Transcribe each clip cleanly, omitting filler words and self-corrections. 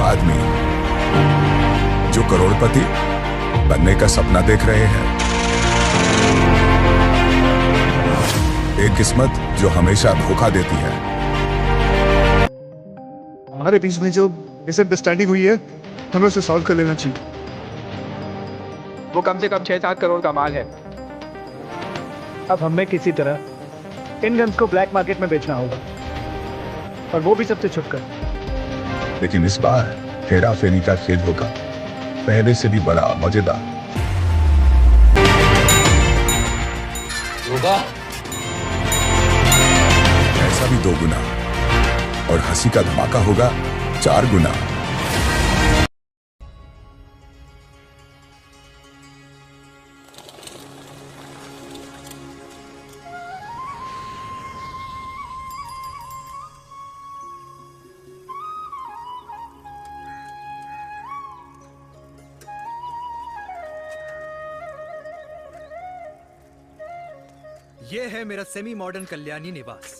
आदमी जो करोड़पति बनने का सपना देख रहे हैं, एक किस्मत जो हमेशा धोखा देती है। हमारे बीच में जो मिसअंडरस्टैंडिंग हुई है, हमें उसे सॉल्व कर लेना चाहिए। वो कम से कम 6-7 करोड़ का माल है। अब हमें किसी तरह इन गन्स को ब्लैक मार्केट में बेचना होगा, और वो भी सबसे छुपकर। लेकिन इस बार हेरा फेरी का खेल होगा पहले से भी बड़ा मजेदार होगा। ऐसा भी 2 गुना, और हंसी का धमाका होगा 4 गुना। ये है मेरा सेमी मॉडर्न कल्याणी निवास।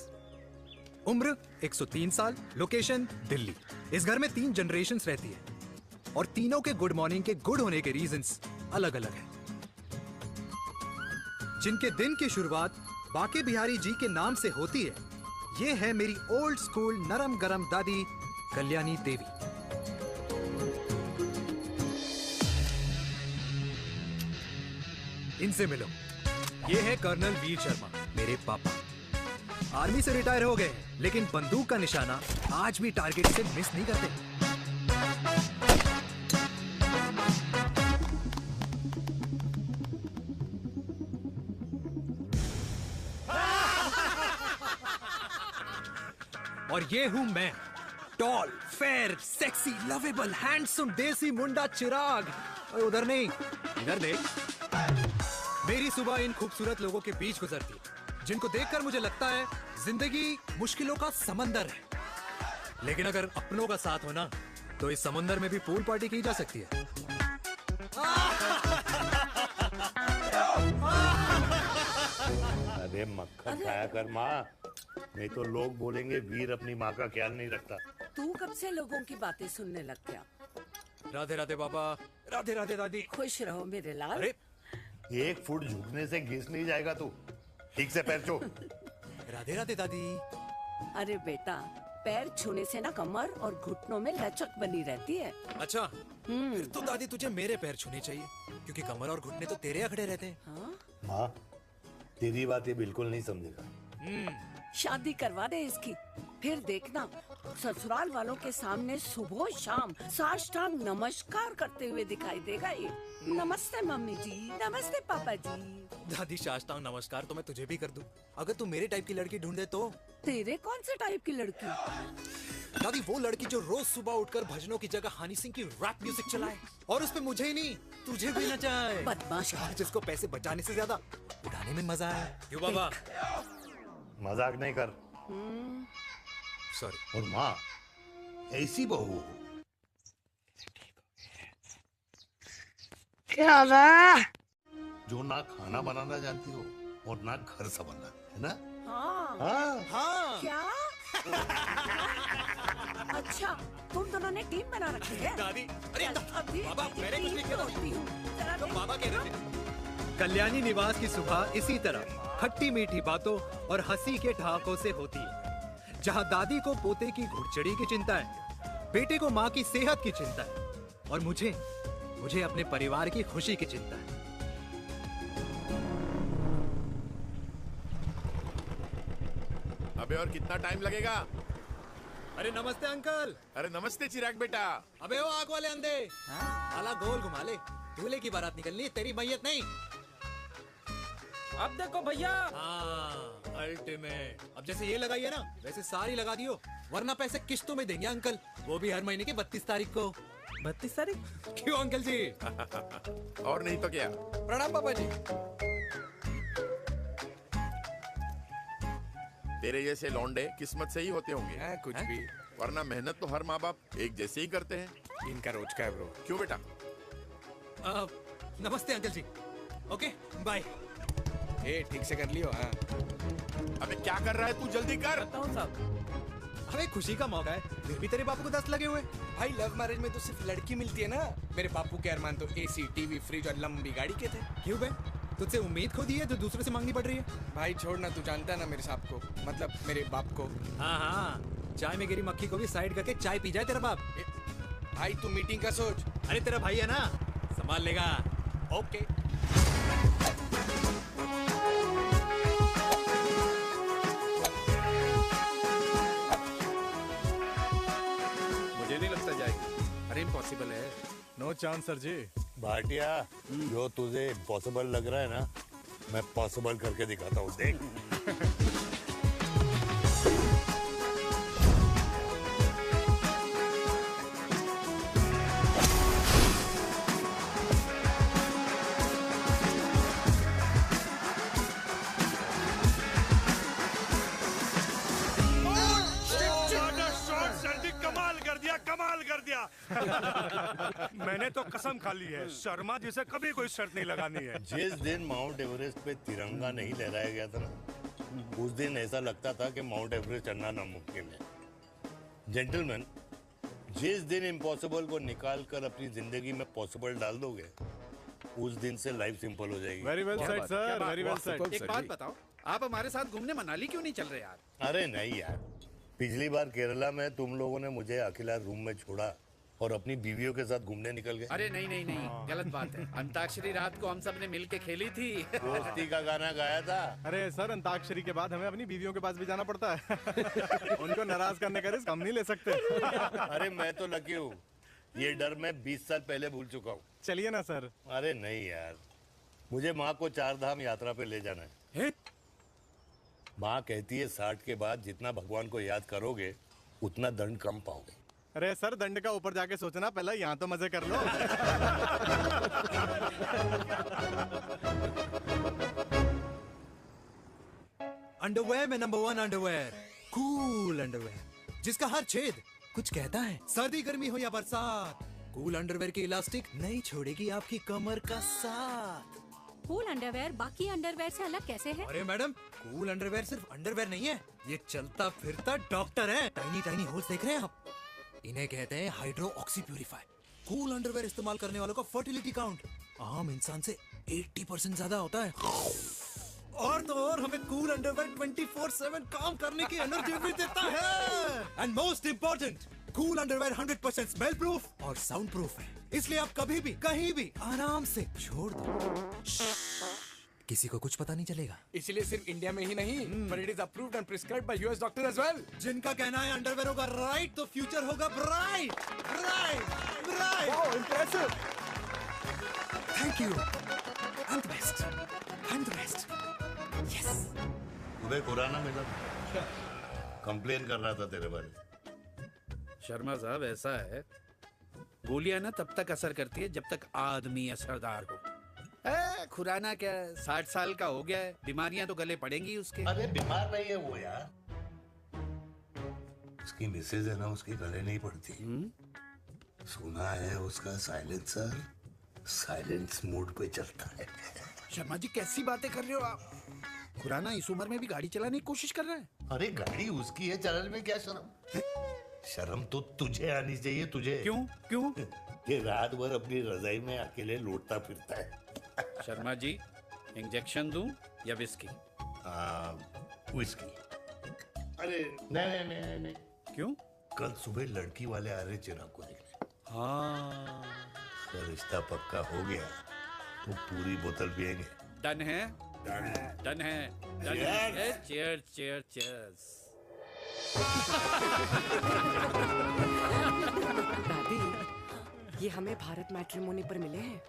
उम्र 103 साल, लोकेशन दिल्ली। इस घर में 3 जनरेशन्स रहती है और तीनों के गुड मॉर्निंग के गुड होने के रीजंस अलग अलग हैं। जिनके दिन की शुरुआत बाके बिहारी जी के नाम से होती है, ये है मेरी ओल्ड स्कूल नरम गरम दादी कल्याणी देवी। इनसे मिलो। ये है कर्नल वीर शर्मा, मेरे पापा। आर्मी से रिटायर हो गए, लेकिन बंदूक का निशाना आज भी टारगेट से मिस नहीं करते। और ये हूं मैं, tall, fair, sexy, lovable, handsome देसी मुंडा चिराग। और उधर नहीं, इधर देख। मेरी सुबह इन खूबसूरत लोगों के बीच गुजरती है, जिनको देखकर मुझे लगता है जिंदगी मुश्किलों का समंदर है। लेकिन अगर अपनों का साथ हो ना, तो इस समंदर में भी पूल पार्टी की जा सकती है। अरे मक्खन खाया कर माँ, नहीं तो लोग बोलेंगे वीर अपनी माँ का ख्याल नहीं रखता। तू कब से लोगों की बातें सुनने लग गया? राधे राधे बाबा, राधे राधे दादी। खुश रहो मेरे लाल। अरे 1 फुट झुकने से घिस नहीं जाएगा तू, ठीक से पैर छू। राधे राधे दादी। अरे बेटा, पैर छूने से ना कमर और घुटनों में लचक बनी रहती है। अच्छा, फिर तो दादी तुझे मेरे पैर छूने चाहिए, क्योंकि कमर और घुटने तो तेरे अखड़े रहते हैं। हाँ? माँ, तेरी बात ये बिल्कुल नहीं समझेगा। शादी करवा दे इसकी, फिर देखना ससुराल वालों के सामने सुबह शाम साष्टांग नमस्कार करते हुए दिखाई देगा ये। नमस्ते मम्मी जी, नमस्ते पापा जी। दादी, साष्टांग नमस्कार तो मैं तुझे भी कर दूं, अगर तू मेरे टाइप की लड़की ढूंढे तो। तेरे कौन से टाइप की लड़की? दादी, वो लड़की जो रोज सुबह उठकर भजनों की जगह हनी सिंह की रैप म्यूजिक चलाए, और उसपे मुझे ही नहीं तुझे भी नचाए। बदमाश है। और जिसको पैसे बचाने से ज्यादा उड़ाने में मजा आए। क्यों बाबा? मजाक नहीं कर। सॉरी। और माँ, ऐसी बहू क्या हुआ? जो ना खाना बनाना जानती हो और ना घर संभालना, है ना? हाँ। हाँ। हाँ। क्या? अच्छा, तुम दोनों ने टीम बना रखी है? दादी, अरे अभी बाबा, मैंने कुछ नहीं किया। होती हूँ। जरा तो देख। बाबा कह रहे थे। कल्याणी निवास की सुबह इसी तरह खट्टी मीठी बातों और हंसी के ठहाकों से होती है, जहां दादी को पोते की घुड़चड़ी की चिंता है, बेटे को माँ की सेहत की चिंता है, और मुझे अपने परिवार की खुशी की चिंता है। अबे और कितना टाइम लगेगा? अरे नमस्ते अंकल। अरे नमस्ते चिराग बेटा। अबे ओ आग वाले अंधे, साला गोल घुमा ले। दूल्हे की बारात निकलनी, तेरी मैयत नहीं। अब देखो भैया। हाँ, अल्टीमेट। अब जैसे ये लगाई है ना, वैसे सारी लगा दियो, वरना पैसे किश्तों में देंगे अंकल, वो भी हर महीने की 32 तारीख को। 32 तारीख? क्यों अंकल जी? और नहीं तो क्या। प्रणाम पापा जी। तेरे जैसे लौंडे किस्मत से ही होते होंगे। कुछ भी, वरना मेहनत तो हर माँ बाप एक जैसे ही करते हैं। इनका रोज का है ब्रो। क्यों बेटा? नमस्ते अंकल जी। Okay bye. ठीक से कर लियो। हाँ अबे क्या कर रहा है तू? जल्दी कर। करता हूँ साहब। अरे खुशी का मौका है, फिर भी तेरे बापू को 10 लगे हुए। भाई लव मैरिज में तो सिर्फ लड़की मिलती है ना। मेरे बापू के अरमान तो एसी, टीवी, फ्रिज और लंबी गाड़ी के थे। क्यों बे? तुझसे उम्मीद खो दी है जो दूसरों से मांगनी पड़ रही है। भाई छोड़ना, तू जानता है ना मेरे साहब को, मतलब मेरे बाप को। हाँ हाँ, चाय में गिरी मक्खी को भी साइड करके चाय पी जाए तेरा बाप। भाई तू मीटिंग का सोच। अरे तेरा भाई है ना, संभाल लेगा। ओके। मुझे नहीं लगता जाएगी। अरे इम्पॉसिबल है। नो चांस सर जी। भाटिया, जो तुझे इम्पॉसिबल लग रहा है ना, मैं पॉसिबल करके दिखाता हूँ, देख। कमाल कर दिया। मैंने तो कसम खा ली है, शर्मा जी से कभी कोई शर्त नहीं लगानी है। जिस दिन माउंट एवरेस्ट पे तिरंगा नहीं लहराया गया था ना, उस दिन ऐसा लगता था कि माउंट एवरेस्ट चढ़ना नामुमकिन है। जेंटलमैन, जिस दिन इम्पॉसिबल को निकाल कर अपनी जिंदगी में पॉसिबल डाल दोगे, उस दिन से लाइफ सिंपल हो जाएगी। Very well said sir, very well said. एक बात बताओ, आप हमारे साथ घूमने मनाली क्यों नहीं चल रहे यार? अरे नहीं यार, पिछली बार केरला में तुम लोगों ने मुझे अकेला रूम में छोड़ा और अपनी बीवियों के साथ घूमने निकल गए। अरे नहीं नहीं नहीं, गलत बात है। अंताक्षरी रात को हम सब ने मिलके खेली थी। दोस्ती का गाना गाया था। अरे सर, अंताक्षरी के बाद हमें अपनी बीवियों के पास भी जाना पड़ता है। उनको नाराज करने का रिस्क हम नहीं ले सकते। अरे मैं तो लकी हूँ, ये डर मैं 20 साल पहले भूल चुका हूँ। चलिए ना सर। अरे नहीं यार, मुझे माँ को 4 धाम यात्रा पे ले जाना है। माँ कहती है 60 के बाद जितना भगवान को याद करोगे उतना दंड कम पाओगे। अरे सर, दंड का ऊपर जाके सोचना, पहले यहाँ तो मजे कर लो। अंडरवेयर में नंबर 1 अंडरवेयर, कूल अंडरवेयर, जिसका हर छेद कुछ कहता है। सर्दी गर्मी हो या बरसात, कूल अंडरवेयर की इलास्टिक नहीं छोड़ेगी आपकी कमर का साथ। कूल अंडरवेयर बाकी अंडरवेयर से अलग कैसे है? अरे मैडम, कूल अंडरवेयर सिर्फ अंडरवेयर नहीं है, ये चलता फिरता डॉक्टर है। टाइनी टाइनी होल्स देख रहे हैं आप? इन्हें कहते हैं hydro oxy purifier. Cool underwear इस्तेमाल करने वालों का फर्टिलिटी काउंट आम इंसान से 80% ज्यादा होता है। और तो और हमें कूल अंडरवेयर 24/7 काम करने की एनर्जी भी देता है। And most important, cool underwear 100% smell proof और साउंड प्रूफ है, इसलिए आप कभी भी कहीं भी आराम से छोड़ दो, किसी को कुछ पता नहीं चलेगा। इसलिए सिर्फ इंडिया में ही नहीं, but it is approved and prescribed by US doctor as well। जिनका कहना है अंडरवेयर होगा राइट तो फ्यूचर होगा bright, bright, bright. Oh, impressive. Thank you. I'm the best. I'm the best. Yes. उदय खुराना मिला, कंप्लेन कर रहा था तेरे बारे में। शर्मा साहब, ऐसा है, गोलियां ना तब तक असर करती है जब तक आदमी असरदार हो। खुराना क्या 60 साल का हो गया है, बीमारियां तो गले पड़ेंगी उसके। अरे बीमार नहीं है वो यार, उसकी मिसेज है ना, उसकी गले नहीं पड़ती। सुना है उसका साइलेंसर साइलेंस मोड पे चलता है। शर्मा जी, कैसी बातें कर रहे हो आप? खुराना इस उम्र में भी गाड़ी चलाने की कोशिश कर रहा है। अरे गाड़ी उसकी है, चलाने में क्या शर्म? शर्म तो तुझे आनी चाहिए, तुझे। क्यों क्यों? ये रात भर अपनी रजाई में अकेले लौटता फिरता है। शर्मा जी, इंजेक्शन दूं या विस्की? विस्की। अरे नहीं नहीं नहीं नहीं। क्यों? कल सुबह लड़की वाले आ रहे चिराग को देखने। हाँ, अगर रिश्ता पक्का हो गया तो पूरी बोतल पिएंगे। डन है, डन है, डन है, डन है। Cheers, cheers, cheers. दादी, ये हमें भारत मैट्रिमोनी पर मिले हैं।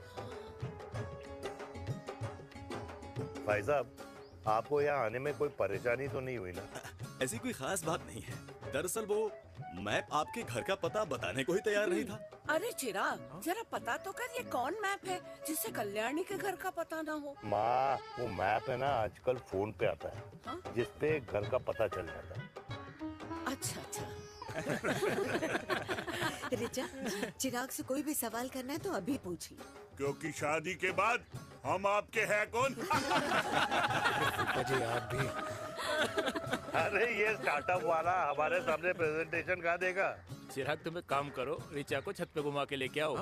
भाई साहब, आपको यहाँ आने में कोई परेशानी तो नहीं हुई ना? ऐसी कोई खास बात नहीं है। दरअसल वो मैप आपके घर का पता बताने को ही तैयार नहीं था। अरे चिराग, जरा पता तो कर, ये कौन मैप है जिससे कल्याणी के घर का पता ना हो? माँ, वो मैप है ना, आजकल फोन पे आता है। हाँ? जिसपे घर का पता चल जाता है। अच्छा अच्छा। रिचा, चिराग से कोई भी सवाल करना है तो अभी पूछिए, क्योंकि शादी के बाद हम आपके हैं कौन? अजय आप भी। अरे ये स्टार्टअप वाला हमारे सामने प्रेजेंटेशन कहाँ देगा? चिराग तुम एक काम करो, ऋचा को छत पे घुमा के लेके आओ।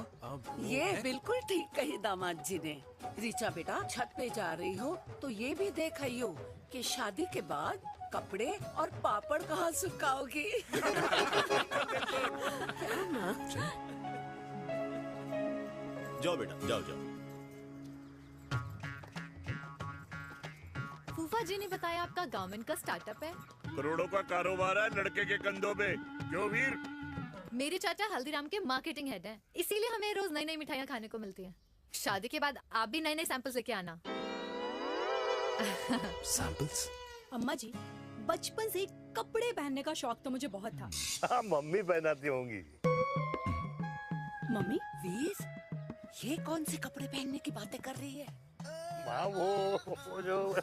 ये बिल्कुल ठीक कही दामाद जी ने। ऋचा बेटा छत पे जा रही हो तो ये भी देख आइयो कि शादी के बाद कपड़े और पापड़ कहाँ सुखाओगी। जाओ बेटा, जाओ जाओ। फूफा जी ने बताया आपका गवर्नमेंट का स्टार्टअप है। करोड़ों का कारोबार है लड़के के कंधों पे। क्यों वीर? मेरे चाचा हल्दीराम के मार्केटिंग हेड हैं, इसीलिए हमें रोज नई नई मिठाइयाँ खाने को मिलती हैं। शादी के बाद आप भी नए नए सैंपल्स लेके आना। सैंपल्स? अम्मा जी, बचपन से कपड़े पहनने का शौक तो मुझे बहुत था। हाँ, मम्मी पहनाती होंगी। मम्मी? वीर, ये कौन से कपड़े पहनने की बातें कर रही है? माँ वो जो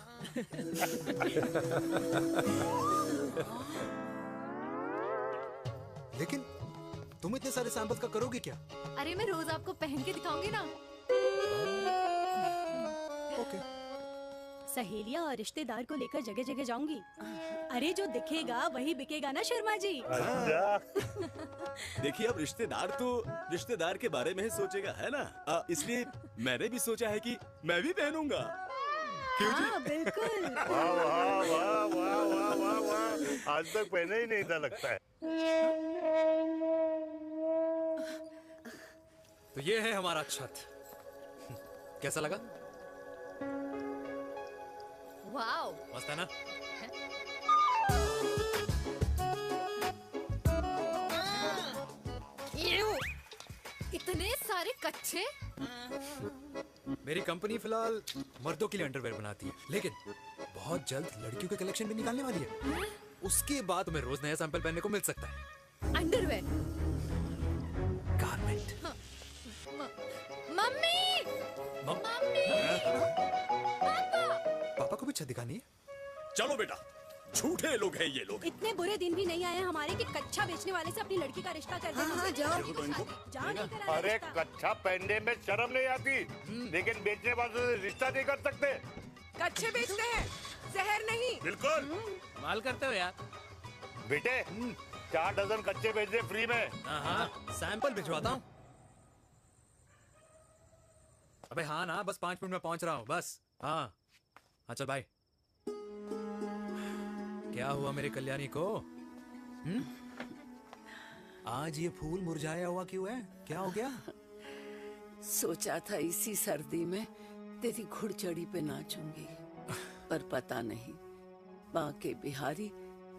लेकिन तुम इतने सारे सैंपल्स का करोगे क्या? अरे मैं रोज आपको पहन के दिखाऊंगी ना। ओके। सहेलियां और रिश्तेदार को लेकर जगह जगह जाऊंगी। अरे जो दिखेगा वही बिकेगा ना शर्मा जी। देखिए अब रिश्तेदार तो रिश्तेदार के बारे में ही सोचेगा, है ना? इसलिए मैंने भी सोचा है कि मैं भी पहनूंगा। क्यों जी? हाँ बिल्कुल। वाह वाह वाह वाह वाह वाह वाह, आज तक पहने ही नहीं था लगता है। तो ये है हमारा छत। कैसा लगा? वाओ, मस्त है ना? इतने सारे कच्चे। मेरी कंपनी फिलहाल मर्दों के लिए अंडरवेयर बनाती है, लेकिन बहुत जल्द लड़कियों के कलेक्शन भी निकालने वाली है। उसके बाद तुम्हें रोज नया सैंपल पहनने को मिल सकता है। अंडरवेयर? गारमेंट। मम्मी! मम्मी! पापा को भी छत दिखानी है? चलो बेटा, झूठे लोग हैं ये लोग। इतने बुरे दिन भी नहीं आए हमारे कि कच्चा बेचने वाले से अपनी लड़की का रिश्ता कर देना। हाँ, जाओ। जाओ नहीं करा अरे रिश्ता। कच्चा पहनने में शर्म नहीं आती, लेकिन बेचने वालों से रिश्ता नहीं कर सकते। कच्चे बेचते हैं, जहर नहीं। बिल्कुल। माल करते हो यार। बेटे 4 डजन कच्चे बेच दे फ्री में। हाँ, सैंपल भिजवाता हूँ। अबे हाँ ना, बस 5 मिनट में पहुंच रहा हूँ बस। हाँ चल बाय। क्या हुआ मेरे कल्याणी को? आज ये फूल मुरझाया हुआ क्यों है? क्या हो गया? सोचा था इसी सर्दी में तेरी घुड़चड़ी पे नाचूंगी, पर पता नहीं बाके बिहारी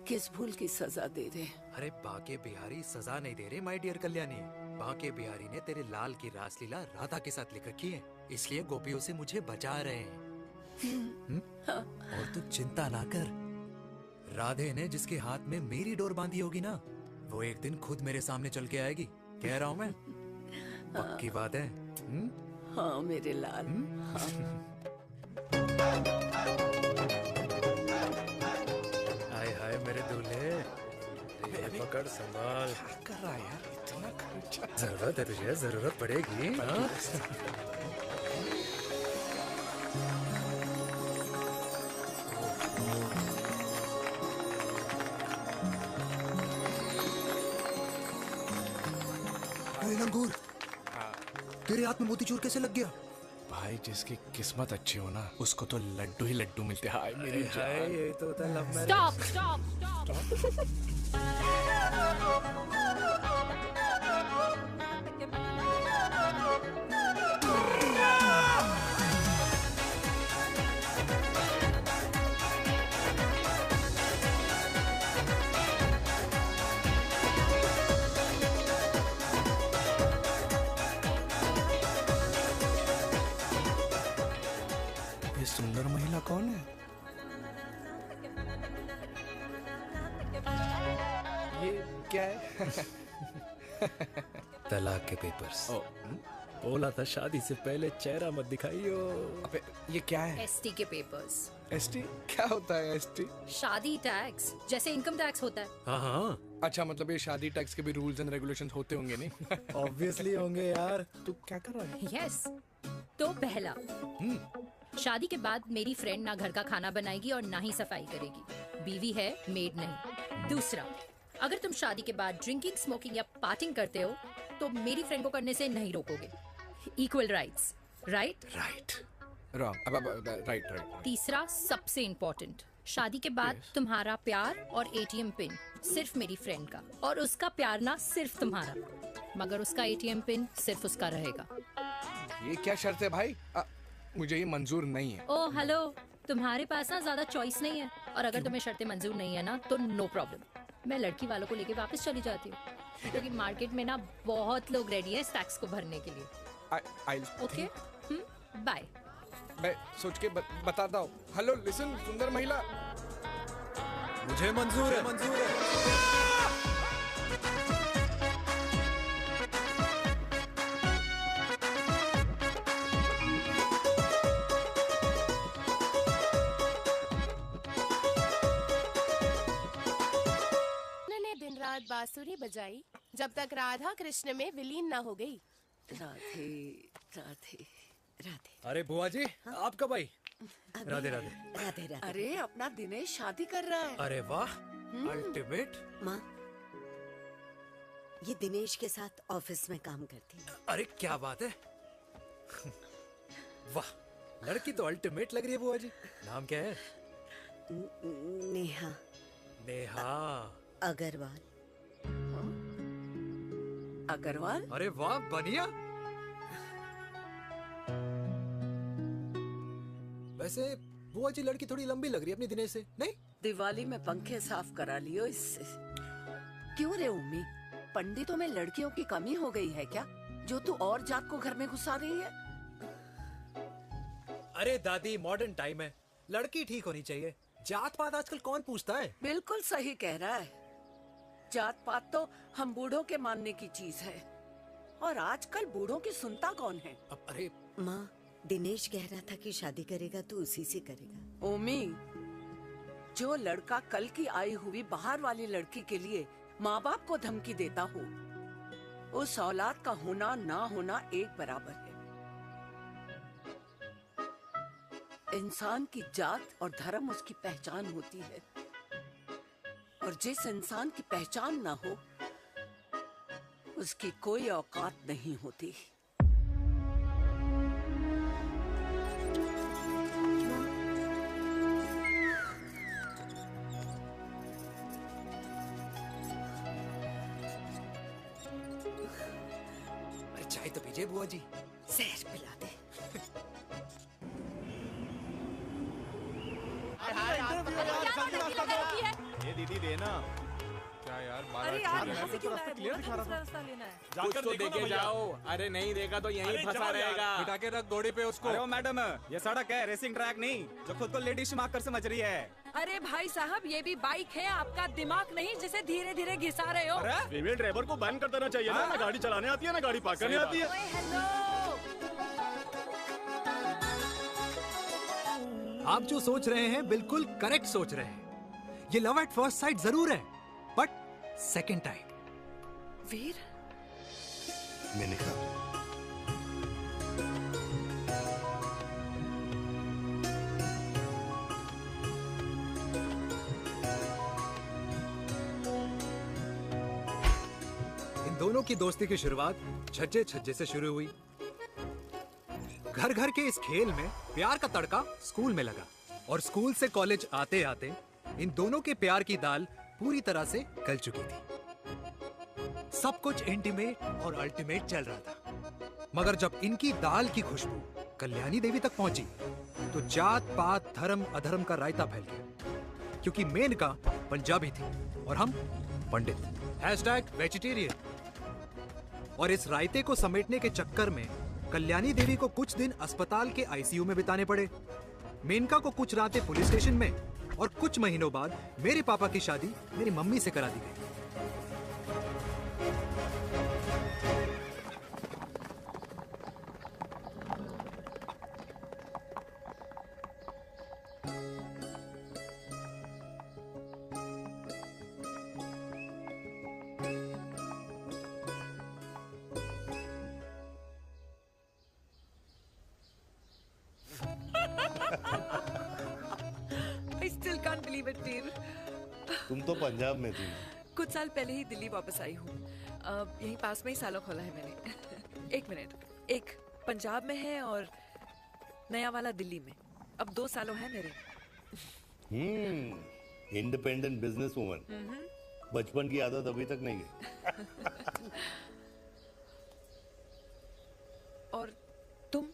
किस भूल की सजा दे रहे। अरे बाके बिहारी सजा नहीं दे रहे माय डियर कल्याणी। बाके बिहारी ने तेरे लाल की रासलीला राधा के साथ लिख रखी है, इसलिए गोपियों से मुझे बचा रहे हैं। और तू चिंता ना कर, राधे ने जिसके हाथ में मेरी डोर बांधी होगी ना, वो एक दिन खुद मेरे सामने चल के आएगी। कह रहा हूँ मैं, पक्की बात है। हाँ मेरे लाल। हाय हाय मेरे दूल्हे, पकड़ संभाल। कर रहा है यार, इतना खर्चा। जरूरत है तुझे, जरूरत पड़ेगी। हाँ? लंगूर, तेरे हाथ में मोतीचूर कैसे लग गया? भाई जिसकी किस्मत अच्छी हो ना, उसको तो लड्डू ही लड्डू मिलते हैं। हाय मेरी जान। ये तो होता है love marriage. Stop stop stop. ये सुंदर महिला कौन है? ये क्या है? तलाक के पेपर्स। बोला था शादी से पहले चेहरा मत दिखाइयो। अबे ये क्या है? एसटी के पेपर्स। एसटी क्या होता है? एसटी शादी टैक्स, जैसे इनकम टैक्स होता है। हाँ। अच्छा, मतलब ये शादी टैक्स के भी रूल्स एंड रेगुलेशंस होते होंगे नहीं? ऑब्वियसली होंगे यार। तू क्या कर रहा है? यस। तो पहला, शादी के बाद मेरी फ्रेंड ना घर का खाना बनाएगी और ना ही सफाई करेगी। बीवी है, मेड नहीं। दूसरा, अगर तुम शादी के बाद ड्रिंकिंग, स्मोकिंग या पार्टिंग करते हो तो मेरी फ्रेंड को करने से नहीं रोकोगे। Equal rights, right? Right. Right. तीसरा, सबसे इम्पोर्टेंट, शादी के बाद तुम्हारा प्यार और एटीएम पिन सिर्फ मेरी फ्रेंड का, और उसका प्यार ना सिर्फ तुम्हारा, मगर उसका एटीएम पिन सिर्फ उसका रहेगा। ये क्या शर्त है भाई? मुझे ये मंजूर नहीं है। ओ हेलो, तुम्हारे पास ना ज्यादा चॉइस नहीं है, और अगर तुम्हें शर्तें मंजूर नहीं है ना तो नो प्रॉब्लम, मैं लड़की वालों को लेके वापस चली जाती हूँ, क्योंकि मार्केट में ना बहुत लोग रेडी है टैक्स को भरने के लिए। Okay, bye. मैं सोच के बताता हूँ। हेलो लिसन सुंदर महिला, मुझे मंजूर है, मंजूर है। दिन रात बांसुरी बजाई जब तक राधा कृष्ण में विलीन न हो गई। राधे राधे राधे। अरे बुआ जी, आप कब आई? राधे राधे। राधे राधे। अरे अपना दिनेश शादी कर रहा है। अरे वाह, अल्टीमेट। माँ, ये दिनेश के साथ ऑफिस में काम करती है। अरे क्या बात है, वाह, लड़की तो अल्टीमेट लग रही है बुआ जी। नाम क्या है? नेहा। नेहा अग्रवाल। अग्रवाल? अरे वाह, बढ़िया। वैसे बुआ जी लड़की थोड़ी लंबी लग रही है अपनी दिनेश से, नहीं? दिवाली में पंखे साफ करा लियो इससे। क्यों रे उम्मी, पंडितों में लड़कियों की कमी हो गई है क्या, जो तू और जात को घर में घुसा रही है? अरे दादी, मॉडर्न टाइम है, लड़की ठीक होनी चाहिए। जात पात आजकल कौन पूछता है? बिल्कुल सही कह रहा है। जात पात तो हम बूढ़ों के मानने की चीज है, और आजकल बूढ़ों की सुनता कौन है? अरे माँ, दिनेश कह रहा था कि शादी करेगा तो उसी से करेगा। ओमी, जो लड़का कल की आई हुई बाहर वाली लड़की के लिए माँ बाप को धमकी देता हो, उस औलाद का होना ना होना एक बराबर है। इंसान की जात और धर्म उसकी पहचान होती है, और जिस इंसान की पहचान ना हो उसकी कोई औकात नहीं होती। चाय तो पीजिए बुआ जी। जहर पिला दे। ये दीदी देना क्या यार, अरे यार यहाँ से क्यों लाए? क्लियर दिखा रहा था। रास्ता लेना है। कुछ तो देके जाओ। अरे नहीं देगा तो यहीं फंसा रहेगा। बिठा के रख घोड़ी पे उसको। अरे मैडम, ये सड़क है, रेसिंग ट्रैक नहीं जो खुद को लेडीज स्मार्ट कर समझ रही है। अरे भाई साहब, ये भी बाइक है, आपका दिमाग नहीं जिसे धीरे धीरे घिसा रहे हो। फीमेल ड्राइवर को बैन कर देना चाहिए ना गाड़ी चलाने आती है ना गाड़ी पार्क करने आती है। आप जो सोच रहे हैं बिल्कुल करेक्ट सोच रहे हैं। ये लव एट फर्स्ट साइट जरूर है, बट सेकंड टाइम। वीर, मैंने कहा इन दोनों की दोस्ती की शुरुआत छज्जे छज्जे से शुरू हुई। घर घर के इस खेल में प्यार का तड़का स्कूल में लगा, और स्कूल से कॉलेज आते आते इन दोनों के प्यार की दाल पूरी तरह से गल चुकी थी। सब कुछ इंटीमेट और अल्टीमेट चल रहा था, मगर जब इनकी दाल की खुशबू कल्याणी देवी तक पहुंची तो जात पात धर्म अधर्म का रायता फैल गया, क्योंकि मेनका पंजाबी थी और हम पंडित। #वेजिटेरियन। और इस रायते को समेटने के चक्कर में कल्याणी देवी को कुछ दिन अस्पताल के आईसीयू में बिताने पड़े, मेनका को कुछ रातें पुलिस स्टेशन में, और कुछ महीनों बाद मेरे पापा की शादी मेरी मम्मी से करा दी गई। I still can't believe it. वीर, तुम तो पंजाब में थी ना। कुछ साल पहले ही दिल्ली वापस आई हूँ। यहीं पास में ही सालों खोला है मैंने। एक मिनट, एक पंजाब में है और नया वाला दिल्ली में। अब 2 सालों है मेरे। Independent business woman. बचपन की आदत अभी तक नहीं गई। और तुम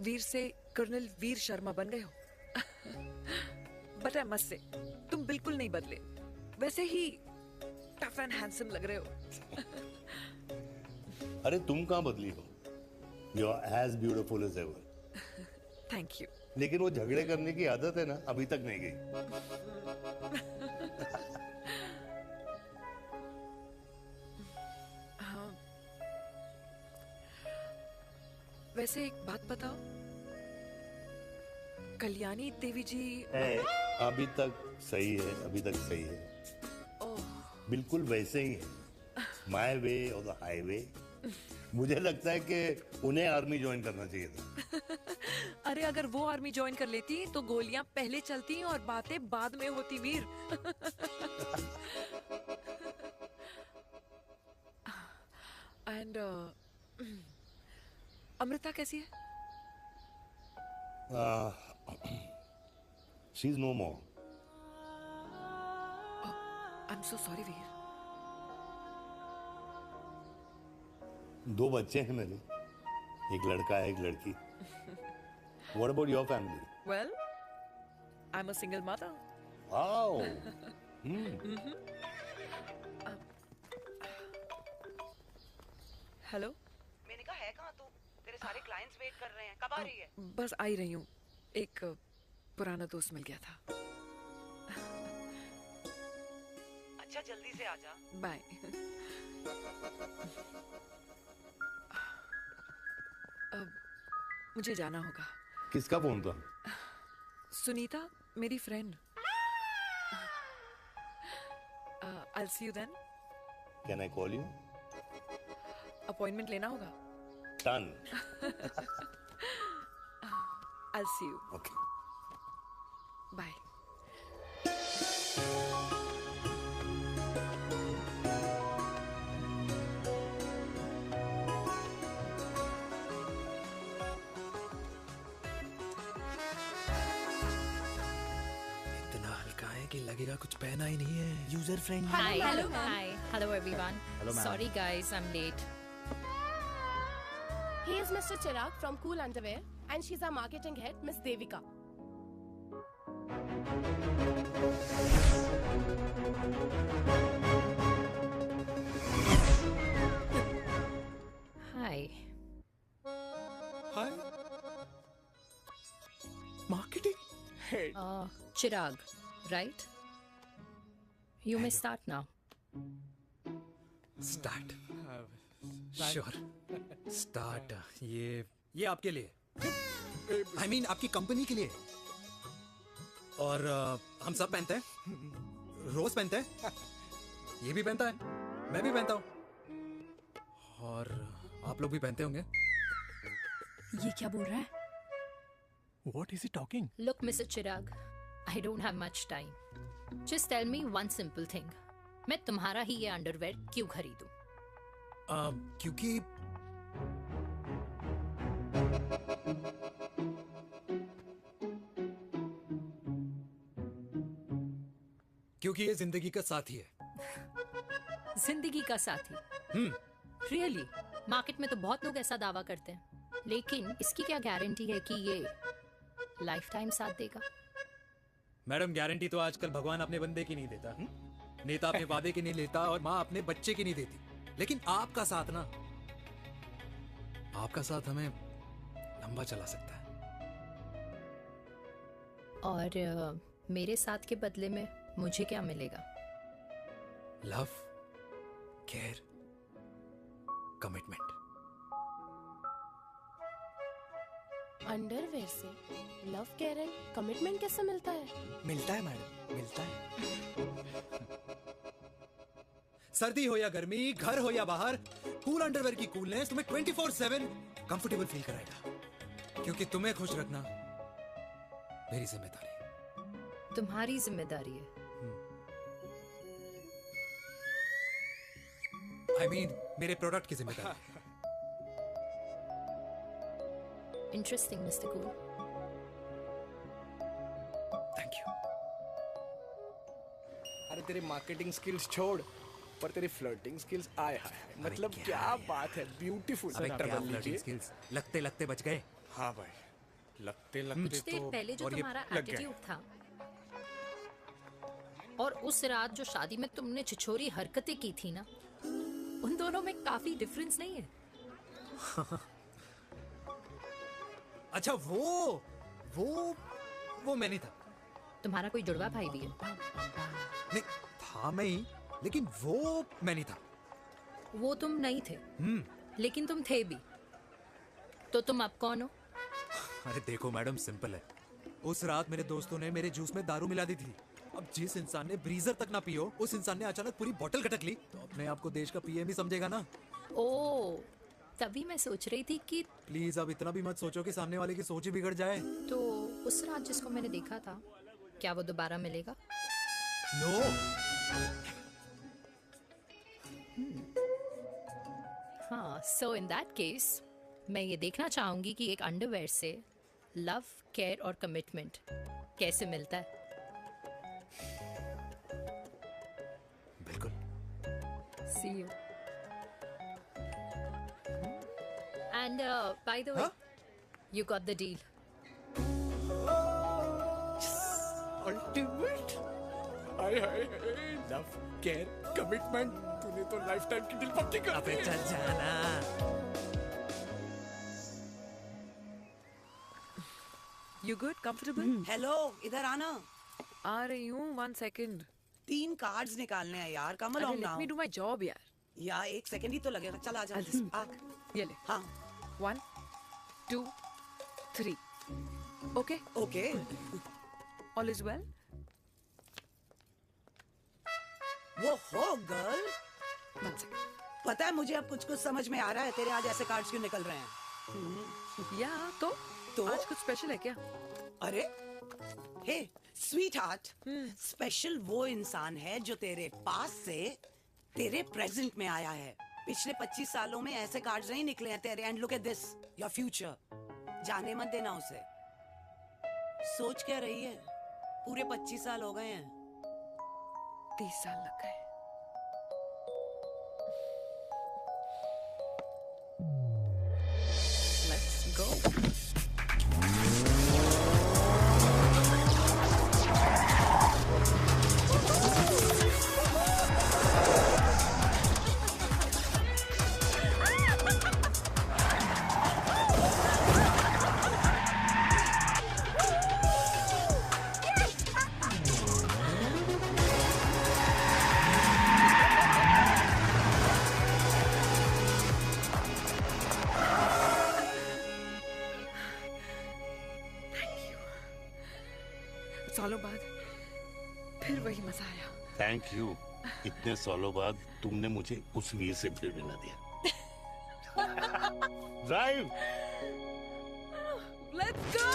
वीर से कर्नल वीर शर्मा बन गए हो। बट आई मस्ट से, तुम बिल्कुल नहीं बदले, वैसे ही टफ एंड हैंडसम लग रहे हो। अरे तुम कहाँ बदली हो? You are as beautiful as ever. Thank you. लेकिन वो झगड़े करने की आदत है ना, अभी तक नहीं गई। हाँ। वैसे एक बात बताओ, कल्याणी देवी जी अभी तक सही है, अभी तक सही है। बिल्कुल वैसे ही है, माय वे और द हाईवे। मुझे लगता है कि उन्हें आर्मी ज्वाइन करना चाहिए था। अरे अगर वो आर्मी ज्वाइन कर लेती तो गोलियां पहले चलती और बातें बाद में होती वीर। एंड अमृता कैसी है? She is no more. I am so sorry Veer. 2 बच्चे हैं मेरे, एक लड़का है, एक लड़की। What about your family? Well, I'm a single mother. Wow. Hello. मैंने कहा है कहाँ तू? तेरे सारे क्लाइंट्स वेट कर रहे हैं, कब आ रही है? बस आ ही रही हूँ, एक पुराना दोस्त मिल गया था। अच्छा जल्दी से आ जा। बाय। अब मुझे जाना होगा। किसका फोन था? सुनीता, मेरी friend. I'll see you then. Can I call you? Appointment लेना होगा। Done. I'll see you. Okay. Bye. कि लगेगा कुछ पहना ही नहीं है। User friendly. Hi. Hello, ma'am. Hi. Hello, everyone. Hello, ma'am. Sorry, guys, I'm late. He is Mr. Chirag from Cool Underwear and she's our marketing head, Miss Devika. Hi. Hi. Marketing head. Chirag, right? You may start now. Start. Sure. Start. ये आपके लिए। I mean आपकी company के लिए। और हम सब पहनते हैं। रोज पहनते हैं। ये भी पहनता है। मैं भी पहनता हूँ। और आप लोग भी पहनते होंगे। ये क्या बोल रहा है? What is he talking? Look, Mr. Chirag, I don't have much time. Just tell me one simple thing. मैं तुम्हारा ही ये अंडरवेयर क्यों खरीदूं? क्योंकि ये जिंदगी का साथी है। जिंदगी का साथी? Really? मार्केट में तो बहुत लोग ऐसा दावा करते हैं, लेकिन इसकी क्या गारंटी है कि ये लाइफ टाइम साथ देगा? मैडम, गारंटी तो आजकल भगवान अपने बंदे की नहीं देता। नेता अपने वादे की नहीं लेता और माँ अपने बच्चे की नहीं देती। लेकिन आपका साथ ना, आपका साथ हमें लंबा चला सकता है। और मेरे साथ के बदले में मुझे क्या मिलेगा? Love, care, commitment. अंडरवेयर से लव, केयर एंड कमिटमेंट कैसे मिलता है? मिलता है मैडम, मिलता है। सर्दी हो या गर्मी, घर हो या बाहर, कूल अंडरवेयर की कूलनेस तुम्हें 24/7 कंफर्टेबल फील कराएगा। क्योंकि तुम्हें खुश रखना मेरी जिम्मेदारी है। तुम्हारी जिम्मेदारी है? I mean, मेरे प्रोडक्ट की जिम्मेदारी। Interesting mister cool. Thank you. अरे तेरे मार्केटिंग स्किल्स छोड़, पर तेरी फ्लर्टिंग स्किल्स आए हाय हाय, मतलब क्या बात है, ब्यूटीफुल। स्किल्स लगते लगते बच गए। हाँ भाई, लगते कुछ लगते देर तो पहले जो और ये तुम्हारा लग गया। एटीट्यूड था और उस रात जो शादी में तुमने छिछोरी हरकतें की थी ना, उन दोनों में काफी डिफरेंस नहीं है? अच्छा वो मैं नहीं था। तुम्हारा कोई जुड़वा भाई भी है? नहीं था मैं ही, लेकिन वो मैं नहीं था। वो तुम नहीं थे, लेकिन तुम थे भी। तो तुम अब कौन हो? अरे देखो मैडम, सिंपल है। उस रात मेरे दोस्तों ने मेरे जूस में दारू मिला दी थी। अब जिस इंसान ने ब्रीजर तक ना पियो, उस इंसान ने अचानक पूरी बोतल खटक ली, तो अपने आप को देश का पीएम ही समझेगा ना। ओ, तभी मैं सोच रही थी कि प्लीज अब इतना भी मत सोचो कि सामने वाले की सोच ही बिगड़ जाए। तो उस रात जिसको मैंने देखा था, क्या वो दोबारा मिलेगा? नो। हाँ, सो इन दैट केस मैं ये देखना चाहूंगी कि एक अंडरवेयर से लव, केयर और कमिटमेंट कैसे मिलता है। बिल्कुल। See you. And by the way, you got the deal. Ultimate. Hi hi hi, love, care, commitment, तूने तो लाइफ टाइम की डील पक्की कर दी। अबे चल जाना। You good? Comfortable? हेलो, इधर आना। आ रही हूँ, 1 second. 3 कार्ड्स निकालने हैं यार, कम अरे, along let now। me do my job यार. यार 1 सेकंड ही तो लगेगा, चल आजा। आ। ये ले. हाँ। 1, 2, 3. Okay? Okay. All is well? वो हो गर्ल। 1 second. पता है मुझे अब कुछ समझ में आ रहा है, तेरे आज ऐसे कार्ड्स क्यों निकल रहे हैं। या तो आज कुछ स्पेशल है क्या? अरे हे स्वीट हार्ट, स्पेशल वो इंसान है जो तेरे पास से तेरे प्रेजेंट में आया है। पिछले 25 सालों में ऐसे कार्ड्स नहीं निकले हैं तेरे। And look at this, your future. जाने मत देना उसे। सोच क्या रही है, पूरे 25 साल हो गए हैं। 30 साल लग गए। Let's go. सालों बाद फिर वही मजा आया। Thank you. इतने सालों बाद तुमने मुझे उस वीर से फिर मिला दिया। ड्राइव। Let's go.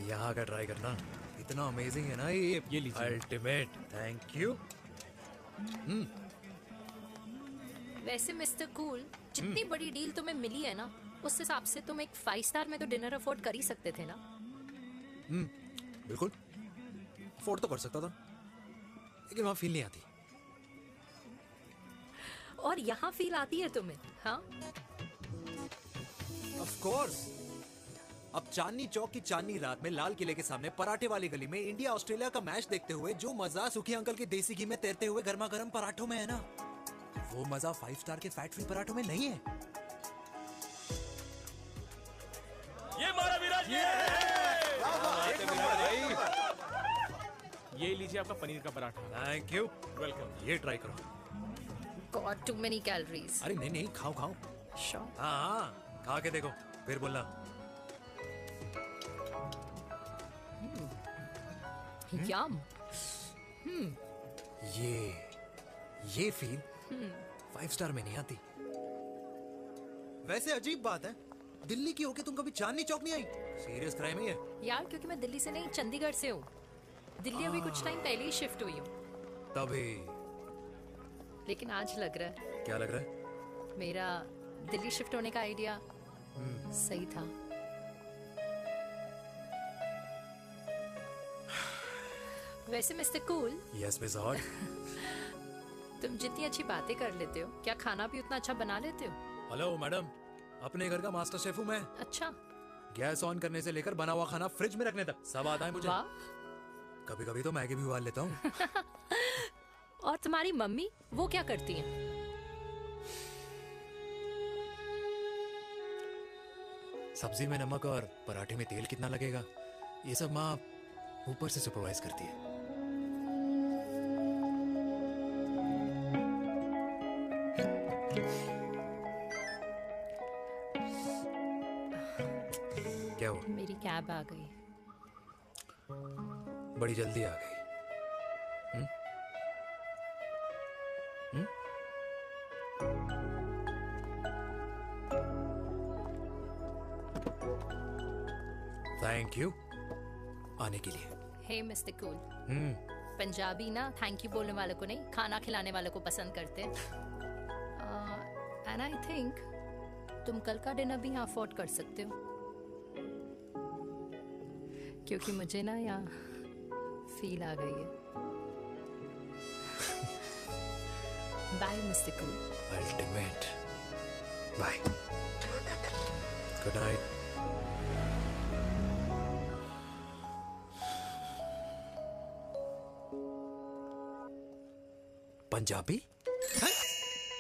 यहाँ का ट्राई करना, इतना अमेजिंग है ना ये लीजिए। अल्टीमेट। Thank you. वैसे मिस्टर कूल, जितनी बड़ी डील तुम्हें मिली है ना, उस हिसाब से तुम एक 5 स्टार में तो डिनर अफोर्ड कर ही सकते थे ना। बिल्कुल अफोर्ड तो कर सकता था, लेकिन वहां फील नहीं आती। और यहाँ फील आती है तुम्हें? हाँ, ऑफ कोर्स। अब चांदनी चौक की चांदनी रात में लाल किले के सामने पराठे वाली गली में इंडिया ऑस्ट्रेलिया का मैच देखते हुए जो मजा सुखी अंकल के देसी घी में तैरते हुए गर्मा गर्म पराठों में है ना, वो मजा 5 स्टार के फैट फ्री पराठों में नहीं है। ये मारा विराज। ये लीजिए आपका पनीर का पराठा। Thank you. वेलकम। ये ट्राई करो। God too many calories. अरे नहीं नहीं, खाओ खाओ। श्योर। हाँ, खा के देखो फिर बोलना। यम। ये फील 5 स्टार में नहीं आती। वैसे अजीब बात है, दिल्ली की होके तुम कभी चांदनी चौक नहीं आई? सीरियस क्राइम है ये। यार क्योंकि मैं दिल्ली से नहीं चंडीगढ़ से हूँ। दिल्ली अभी कुछ टाइम पहले ही शिफ्ट हुई हूँ। तभी। लेकिन आज लग रहा है क्या लग रहा है? मेरा दिल्ली शिफ्ट होने का आइडिया सही था। वैसे mister cool, yes miss hot, तुम जितनी अच्छी बातें कर लेते हो, क्या खाना भी उतना अच्छा बना लेते हो? हेलो मैडम, अपने घर का मास्टर शेफ हूँ मैं। अच्छा। गैस ऑन करने से लेकर बना हुआ खाना फ्रिज में रखने तक सब आता है मुझे। कभी कभी तो मैगी भी उबाल लेता हूँ। और तुम्हारी मम्मी वो क्या करती हैं? सब्जी में नमक और पराठे में तेल कितना लगेगा, ये सब माँ ऊपर से सुपरवाइज करती है। क्या हुआ? मेरी कैब आ गई। बड़ी जल्दी आ गई। थैंक यू आने के लिए। हे मिस्टर कूल, पंजाबी ना थैंक यू बोलने वालों को नहीं, खाना खिलाने वालों को पसंद करते हैं। एंड आई थिंक तुम कल का डिनर भी यहाँ अफोर्ड कर सकते हो, क्योंकि मुझे ना यहाँ फील आ गई है। Bye mister cool. Ultimate. Bye. Good night. Punjabi?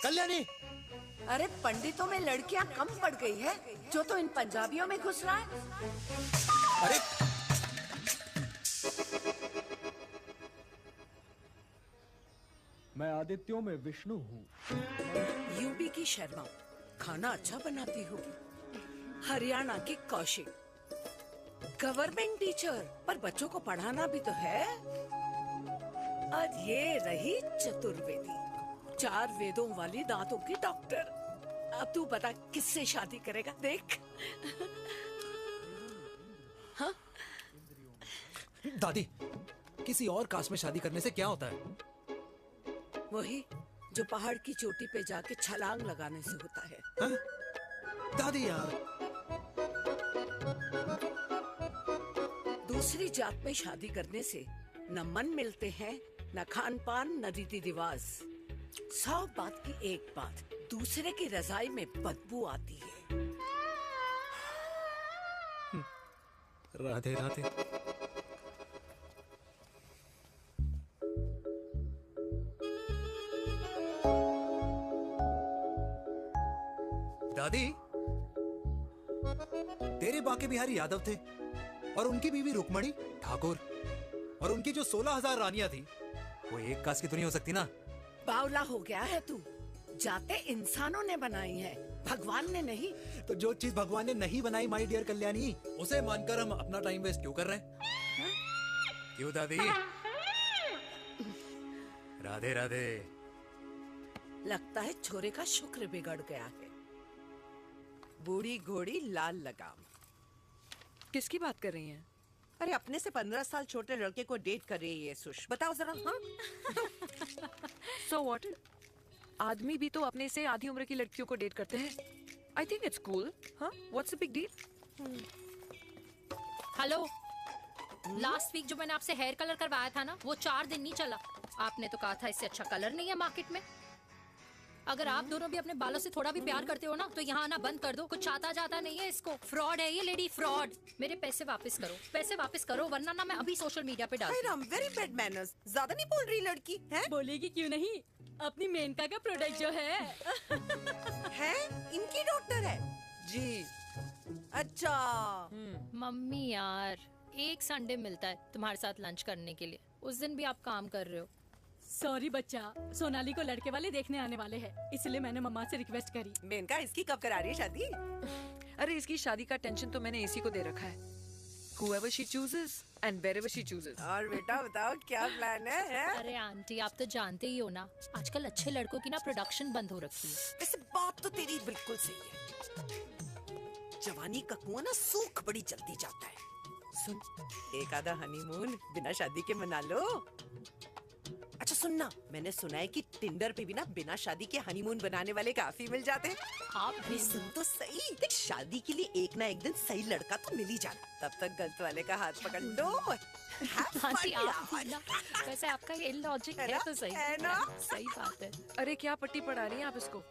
Kalyani, अरे पंडितों में लड़कियां कम पड़ गई है जो तो इन पंजाबियों में घुस रहा है। अरे मैं आदित्यों में विष्णु हूँ। यूपी की शर्मा, खाना अच्छा बनाती होगी। हरियाणा की कौशिक, गवर्नमेंट टीचर, पर बच्चों को पढ़ाना भी तो है। और ये रही चतुर्वेदी, 4 वेदों वाली दांतों की डॉक्टर। अब तू बता किससे शादी करेगा? देख। हाँ? दादी, किसी और कास्ट में शादी करने से क्या होता है? वही जो पहाड़ की चोटी पे जाके छलांग लगाने से होता है। हाँ? दादी यार, दूसरी जात में शादी करने से न मन मिलते हैं, न खान पान, न रीति रिवाज। 100 बात की एक बात, दूसरे की रजाई में बदबू आती है। राधे राधे। दादी, तेरे बाके बिहारी यादव थे और उनकी बीवी रुक्मणी ठाकुर, और उनकी जो 16,000 रानियां थी वो एक कास्ट की तो नहीं हो सकती ना? बावला हो गया है तू। जाते इंसानों ने बनाई है, भगवान ने नहीं। तो जो चीज भगवान ने नहीं बनाई माय डियर कल्याणी, उसे मानकर हम अपना टाइम वेस्ट क्यों कर रहे हैं? क्यों दादी? राधे राधे। लगता है छोरे का शुक्र बिगड़ गया है। बूढ़ी घोड़ी लाल लगाम। किसकी बात कर रही हैं? अरे अपने से 15 साल छोटे लड़के को डेट कर रही है ये सुश। बताओ जरा। हाँ? So what? आदमी भी तो अपने से आधी उम्र की लड़कियों को डेट करते हैं। I think it's cool. हाँ? What's the big deal? Hello, last week जो मैंने आपसे हेयर कलर करवाया था ना, वो 4 दिन नहीं चला। आपने तो कहा था इससे अच्छा कलर नहीं है मार्केट में। अगर आप दोनों भी अपने बालों से थोड़ा भी प्यार करते हो ना, तो यहाँ आना बंद कर दो। कुछ आता जाता नहीं है इसको। फ्रॉड है ये लेडी, फ्रॉड। मेरे पैसे वापस करो, पैसे वापस करो, वरना ना मैं अभी सोशल मीडिया पे डाल दूँ। Very bad manners. ज्यादा नहीं बोल रही लड़की है? बोलेगी क्यों नहीं? अपनी मेनका का प्रोडक्ट जो है है इनकी डॉक्टर है जी। अच्छा मम्मी यार, एक संडे मिलता है तुम्हारे साथ लंच करने के लिए, उस दिन भी आप काम कर रहे हो। सॉरी बच्चा, सोनाली को लड़के वाले देखने आने वाले हैं, इसलिए मैंने मम्मा से रिक्वेस्ट करी। मेनका, इसकी कब करा रही है शादी? अरे इसकी शादी का टेंशन तो मैंने इसी को दे रखा है। Whoever she chooses and wherever she chooses. और बेटा बताओ क्या प्लान है? अरे आंटी, आप तो जानते ही हो ना, आजकल अच्छे लड़कों की ना प्रोडक्शन बंद हो रखी है। वैसे बात तो तेरी बिल्कुल सही है। जवानी का कुआं ना सूख बड़ी जल्दी जाता है। सुन, एक आधा हनीमून बिना शादी के मना लो। अच्छा सुनना, मैंने सुना है कि टिंडर पे भी ना बिना शादी के हनीमून बनाने वाले काफी मिल जाते हैं। आप भी सुन तो सही, देख शादी के लिए एक ना एक दिन सही लड़का तो मिल ही जाना, तब तक गलत वाले का हाथ पकड़ लो। आंटी आप भी ना, वैसे आपका ये लॉजिक है तो सही है ना, सही बात है। अरे क्या पट्टी पढ़ा रही हैं आप इसको?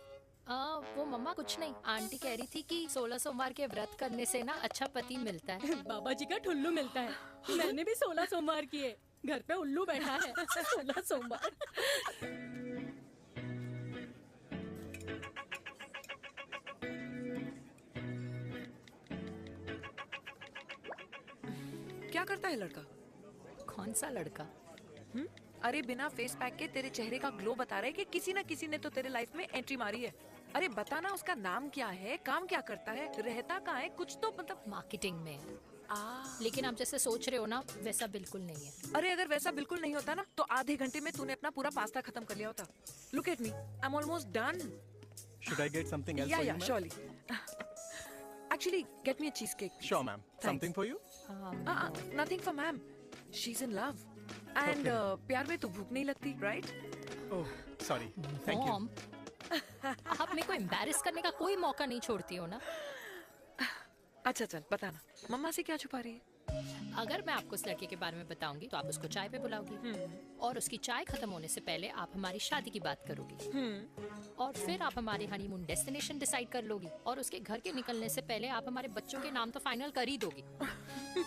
वो मम्मा कुछ नहीं, आंटी कह रही थी कि 16 सोमवार के व्रत करने से ना अच्छा पति मिलता है। बाबा जी का ठुल्लू मिलता है। मैंने भी 16 सोमवार किए, घर पे उल्लू बैठा है। 16 सोमवार। क्या करता है लड़का? कौन सा लड़का? अरे बिना फेस पैक के तेरे चेहरे का ग्लो बता रहा है कि किसी ना किसी ने तो तेरे लाइफ में एंट्री मारी है। अरे बता ना, उसका नाम क्या है, काम क्या करता है, रहता कहाँ है, कुछ तो मतलब। मार्केटिंग में। लेकिन आप जैसे सोच रहे हो ना, वैसा बिल्कुल नहीं है। अरे अगर वैसा बिल्कुल नहीं होता ना तो आधे घंटे में तूने अपना पूरा पास्ता खत्म कर लिया होता। Look at me, I am almost done. Should I get something else Yeah, for you, yeah, ma'am? surely. Actually, get me a cheesecake. Sure, ma'am. Something for you? Nothing for ma'am. She's in love. And प्यार में तो भूख नहीं लगती, right? Oh, sorry. Thank you. Mom, आप मेरे को embarrass करने का कोई मौका नहीं छोड़ती हो ना। अच्छा चल बताना, मम्मा से क्या छुपा रही है? अगर मैं आपको उस लड़के के बारे में बताऊंगी तो आप उसको चाय पे बुलाओगी, और उसकी चाय खत्म होने से पहले आप हमारी शादी की बात करोगी, और फिर आप हमारे हनीमून डेस्टिनेशन डिसाइड कर लोगी, और उसके घर के निकलने से पहले आप हमारे बच्चों के नाम तो फाइनल कर ही दोगी,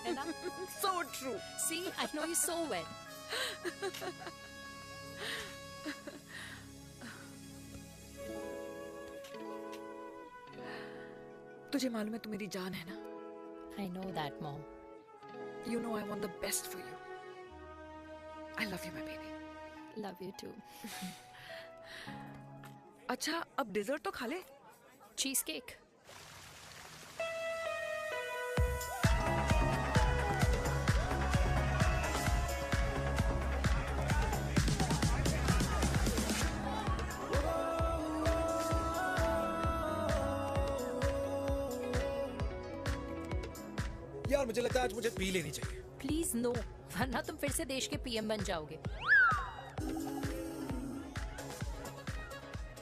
है ना? So true. See, I know you so well. तुझे मालूम है तू मेरी जान है ना? I know that, Mom. You know I want the best for you. I love you, my baby. Love you too. अच्छा, अब डिजर्ट तो खा ले। Cheese cake. यार मुझे लगता है आज मुझे पी लेनी चाहिए। प्लीज नो, वरना तुम फिर से देश के पीएम बन जाओगे।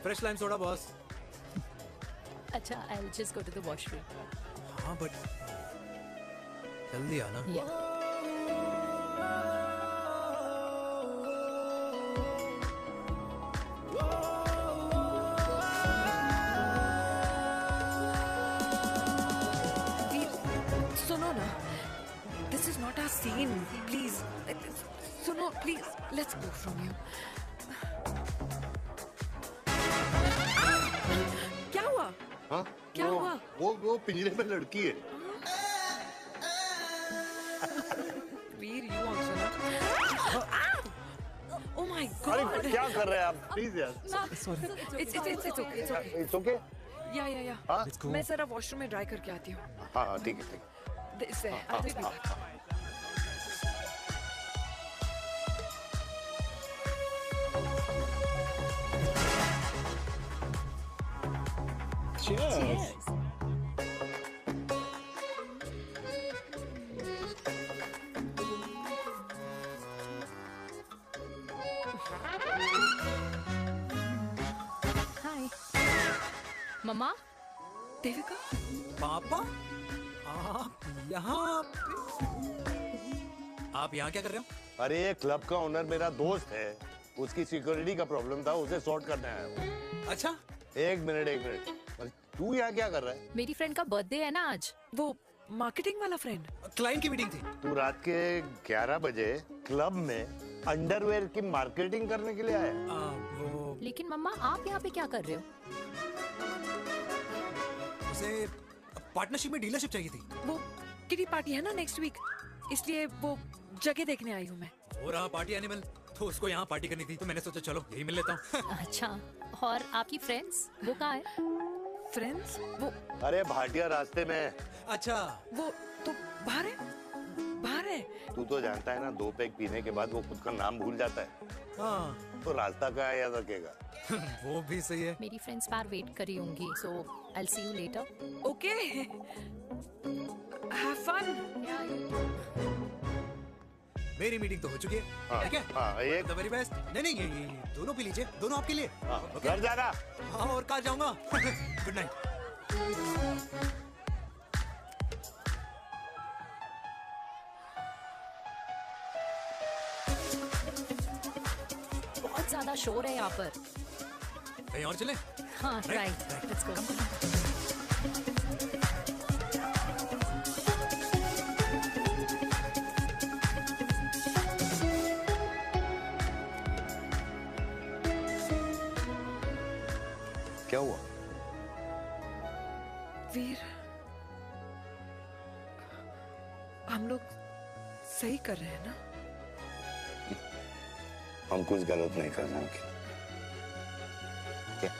Fresh lime soda boss. अच्छा, I'll just go to the washroom. हाँ बट जल्दी आना। सुनो ना, this is not our scene. Please, सुनो please, let's go from here. क्या हुआ? हाँ? क्या हुआ? वो पिंजरे में लड़की है। वीर, you also ना? Oh my God! अरे क्या कर रहे हैं आप? Please यार। Sorry. It's okay. It's okay? Yeah. हाँ? मैं जरा वॉशरूम में ड्राई करके आती हूँ। हाँ ठीक है। This way. I'll just be back. Cheers. हाय मम्मा। देविका। पापा, आप यहाँ क्या कर रहे हो? अरे ये क्लब का ओनर मेरा दोस्त है, उसकी सिक्योरिटी का प्रॉब्लम था, उसे सॉर्ट करने आया हूँ। अच्छा, एक मिनट। तू यहाँ क्या कर रहा है? मेरी फ्रेंड का बर्थडे है ना आज। वो मार्केटिंग वाला फ्रेंड। क्लाइंट की मीटिंग थी। तू रात के 11 बजे क्लब में अंडरवेयर की मार्केटिंग करने के लिए आया? लेकिन मम्मा आप यहाँ पे क्या कर रहे हो? उसे पार्टनरशिप में डीलरशिप चाहिए थी। वो किटी पार्टी है ना नेक्स्ट वीक, इसलिए वो जगह देखने आई हूँ मैं। वो रहा पार्टी एनिमल, तो उसको यहाँ पार्टी करनी थी, तो मैंने सोचा चलो यही मिल लेता हूँ। अच्छा, और आपकी फ्रेंड्स वो कहाँ है? फ्रेंड्स वो अरे भाटिया रास्ते में। अच्छा, वो तो बाहर है। बाहर है। तू तो जानता है ना, 2 पैक पीने के बाद वो खुद का नाम भूल जाता है। हाँ। तो रास्ता कहाँ याद रखेगा? वो भी सही है। मेरी फ्रेंड्स बाहर वेट कर रही होंगी, so I'll see you later. Okay, have fun. मेरी मीटिंग तो हो चुकी है। हाँ, ठीक है? हाँ, एक द वेरी बेस्ट। नहीं, ये दोनों पी लीजिए, दोनों आपके लिए। घर जाना। हाँ, और कल जाऊंगा। Good night. बहुत ज्यादा शोर है यहाँ पर। कहीं और चले? हाँ, राइट, लेट्स गो। क्या हुआ? वीर, हम लोग सही कर रहे हैं ना? हम कुछ गलत नहीं कर रहे हैं। क्या?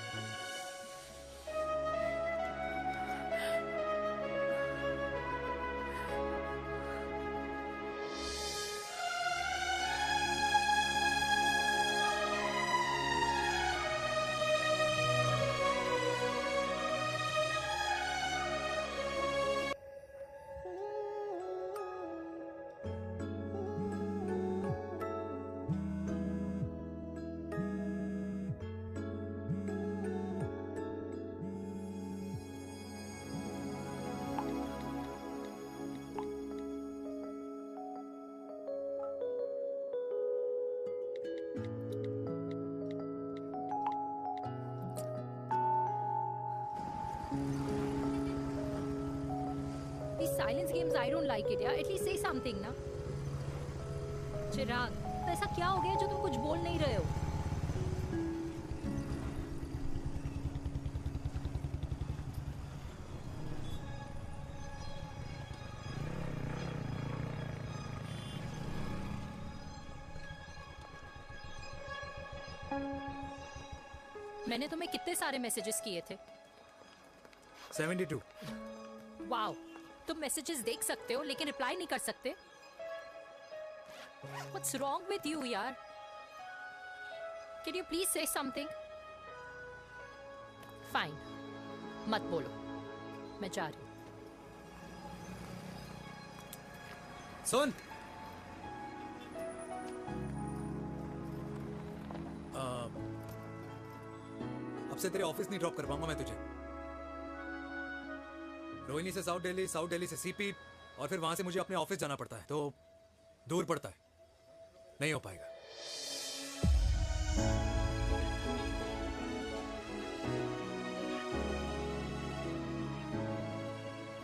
These silence games, I don't like it, yeah. At least say something, ना। चिराग, तो ऐसा क्या हो गया जो तुम कुछ बोल नहीं रहे हो? मैंने तुम्हें कितने सारे मैसेजेस किए थे? 72। वाओ, तुम मैसेजेस देख सकते हो लेकिन रिप्लाई नहीं कर सकते? What's wrong with you, यार? Can you please say something? Fine, मत बोलो, मैं जा रही हूँ। सुन, अब से तेरे ऑफिस नहीं ड्रॉप कर पाऊंगा मैं तुझे। रोहिणी से साउथ दिल्ली से सीपी, और फिर वहां से मुझे अपने ऑफिस जाना पड़ता है, तो दूर पड़ता है, नहीं हो पाएगा।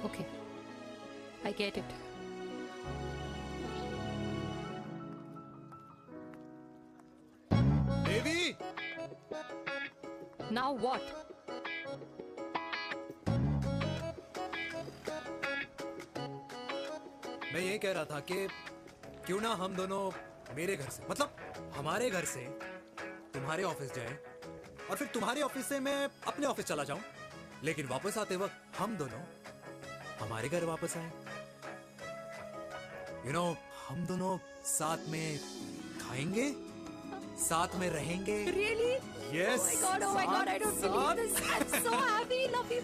Okay, I get it. Devi! Now what? मैं ये कह रहा था कि क्यों ना हम दोनों मेरे घर से, मतलब हमारे घर से तुम्हारे ऑफिस जाए, और फिर तुम्हारे ऑफिस से मैं अपने ऑफिस चला जाऊं, लेकिन वापस आते वक्त हम दोनों हमारे घर वापस आए। यू नो, हम दोनों साथ में खाएंगे, साथ में रहेंगे। Really? Yes. Oh my God, I don't believe this. I'm so happy, love you.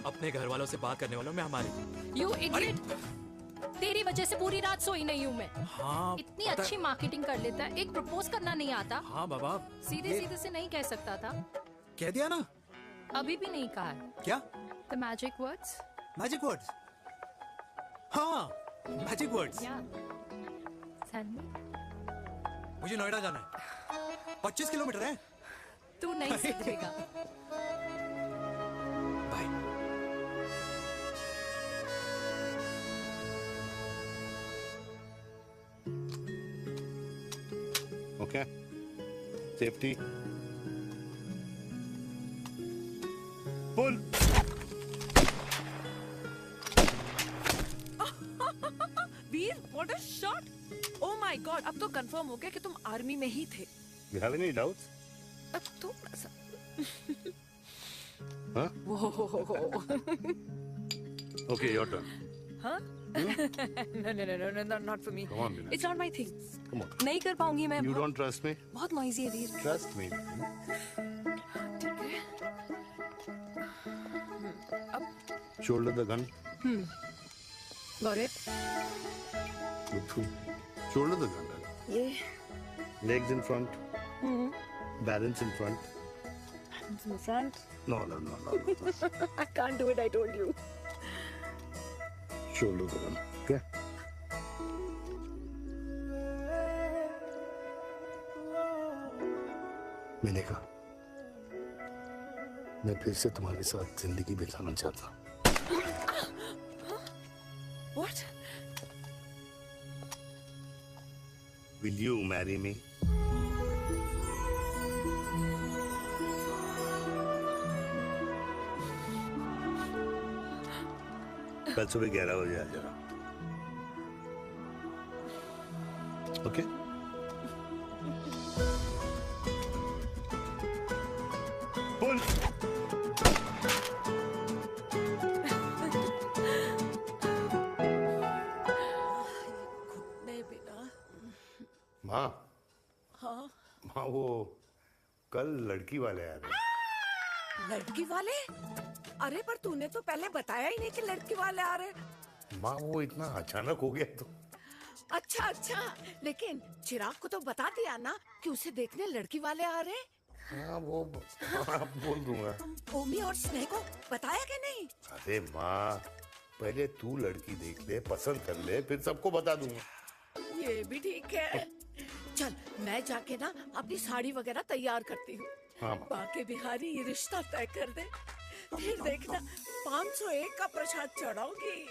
अपने घर वालों से बात करने वालों में हमारी। You idiot! तेरी वजह से पूरी रात सोई नहीं हूँ मैं। हाँ, इतनी अच्छी मार्केटिंग कर लेता है, एक प्रपोज करना नहीं आता। हाँ बाबा, सीधे सीधे से नहीं कह सकता था। कह दिया ना। अभी भी नहीं कहा है। क्या? The magic words? Magic words? हाँ, magic words. Yeah. Tell me. मुझे नोएडा जाना है, 25 किलोमीटर है। तू नहीं सीखेगा। Bye. Okay, safety pull. Veer, what a shot! Oh my God, अब तो कंफर्म हो गया कि तुम आर्मी में ही थे। You have any doubts? अब थोड़ा सा। Huh? वो Okay, your turn. हाँ? No, not for me. Come on, Binay. It's not my thing. Come on. नहीं कर पाऊंगी मैं. You don't trust me? बहुत noisy है वीर. Trust me. ठीक है. Shoulder the gun. Got it. Good through. Shoulder the gun. ये. Legs in front. Balance in front. It's in front. No. I can't do it. I told you. Shoulder the gun. Okay. मैंने कहा मैं फिर से तुम्हारे साथ जिंदगी बिताना चाहता हूँ. What? Will you marry me? कल सुबह 11 बजे आ जाना. ओके? बोल. नहीं बेटा. माँ, हाँ. माँ वो कल लड़की वाले आ रहे. लड़की वाले? अरे पर तूने तो पहले बताया ही नहीं कि लड़की वाले आ रहे. माँ वो इतना अचानक हो गया तो. अच्छा, लेकिन चिराग को तो बता दिया ना कि उसे देखने लड़की वाले आ रहे. हाँ वो बोल दूंगा. ओमी और स्नेह को बताया कि नहीं? अरे माँ पहले तू लड़की देख ले, पसंद कर ले, फिर सबको बता दूंगा. ये भी ठीक है. चल मैं जाके ना अपनी साड़ी वगैरह तैयार करती हूँ. हाँ. बाके बिहारी ये रिश्ता तय कर दे, फिर देखना 501 का प्रसाद चढ़ाऊंगी.